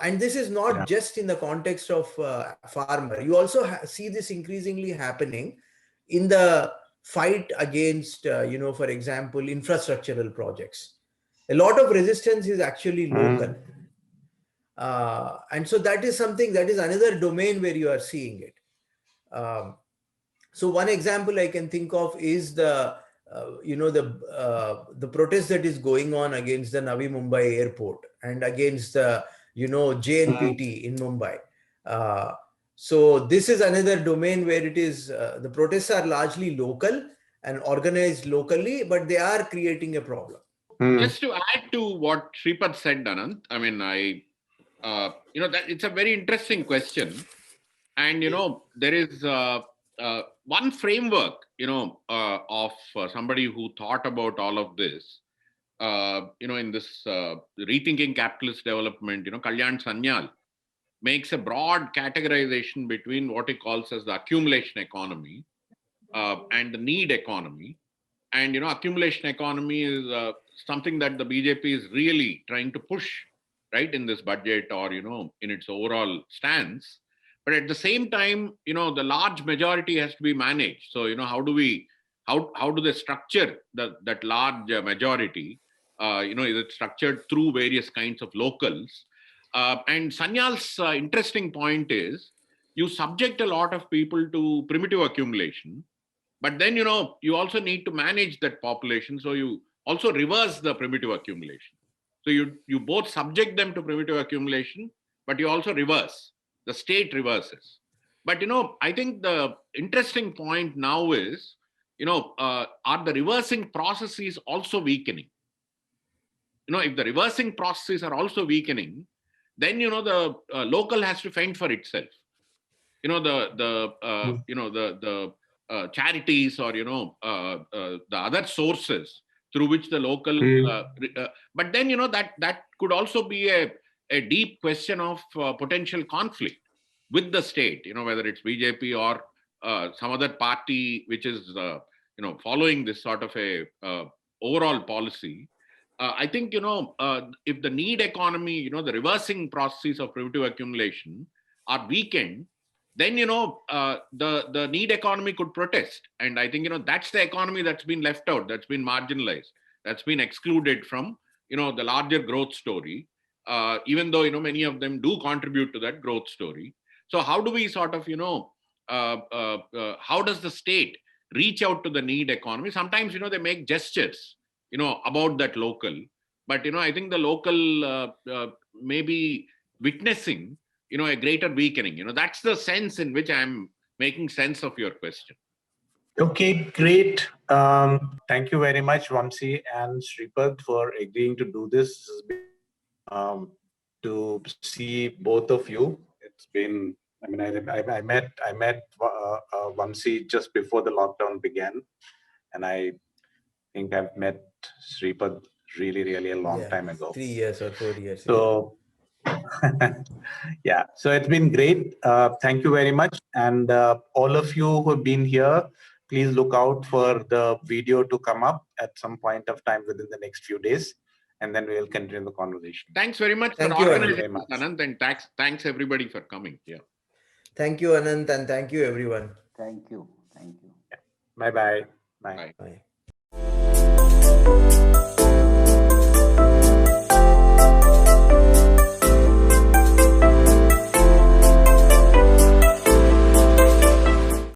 And this is not just in the context of farmer. You also see this increasingly happening in the fight against, you know, for example, infrastructural projects. A lot of resistance is actually local. And so that is something, that is another domain where you are seeing it. So one example I can think of is the, you know, the protest that is going on against the Navi Mumbai airport and against the, you know, JNPT in Mumbai. So this is another domain where it is, the protests are largely local and organized locally, but they are creating a problem. Just to add to what Sripad said, Anand, I mean, you know, that it's a very interesting question. And, you know, there is one framework, you know, of somebody who thought about all of this, you know, in this rethinking capitalist development, you know, Kalyan Sanyal makes a broad categorization between what he calls as the accumulation economy and the need economy. And, you know, accumulation economy is something that the BJP is really trying to push, right, in this budget or, you know, in its overall stance. But at the same time, you know, the large majority has to be managed. So, you know, how do they structure that large majority? You know, is it structured through various kinds of locals? And Sanyal's interesting point is you subject a lot of people to primitive accumulation, but then, you know, you also need to manage that population. So you also reverse the primitive accumulation. So you both subject them to primitive accumulation, but you also reverse. The state reverses. But, you know, I think the interesting point now is, you know, are the reversing processes also weakening? You know, if the reversing processes are also weakening, then, you know, the local has to fend for itself. You know, the charities or, you know, the other sources through which the local, but then, you know, that could also be a deep question of potential conflict with the state, you know, whether it's BJP or some other party which is, you know, following this sort of a overall policy. I think, you know, if the need economy, you know, the reversing processes of primitive accumulation are weakened, then, you know, the need economy could protest. And I think, you know, that's the economy that's been left out, that's been marginalized, that's been excluded from, you know, the larger growth story, even though, you know, many of them do contribute to that growth story. So how do we sort of, you know, how does the state reach out to the need economy? Sometimes, you know, they make gestures, you know, about that local. But, you know, I think the local may be witnessing, you know, a greater weakening. You know, that's the sense in which I'm making sense of your question. Okay, great. Thank you very much, Vamsi and Sripad, for agreeing to do this. To see both of you. It's been, I mean, I met Vamsi just before the lockdown began. and I think I've met Sripad really a long time ago. 3 years or 4 years. So, yeah, so it's been great. Thank you very much. And all of you who have been here, please look out for the video to come up at some point of time within the next few days. And then we will continue the conversation. Thanks very much Thank for you, organizing Anand. this, Anand, and thanks everybody for coming. Yeah. Thank you, Anand, and thank you, everyone. Thank you. Thank you. Bye-bye. Bye. Bye. Bye.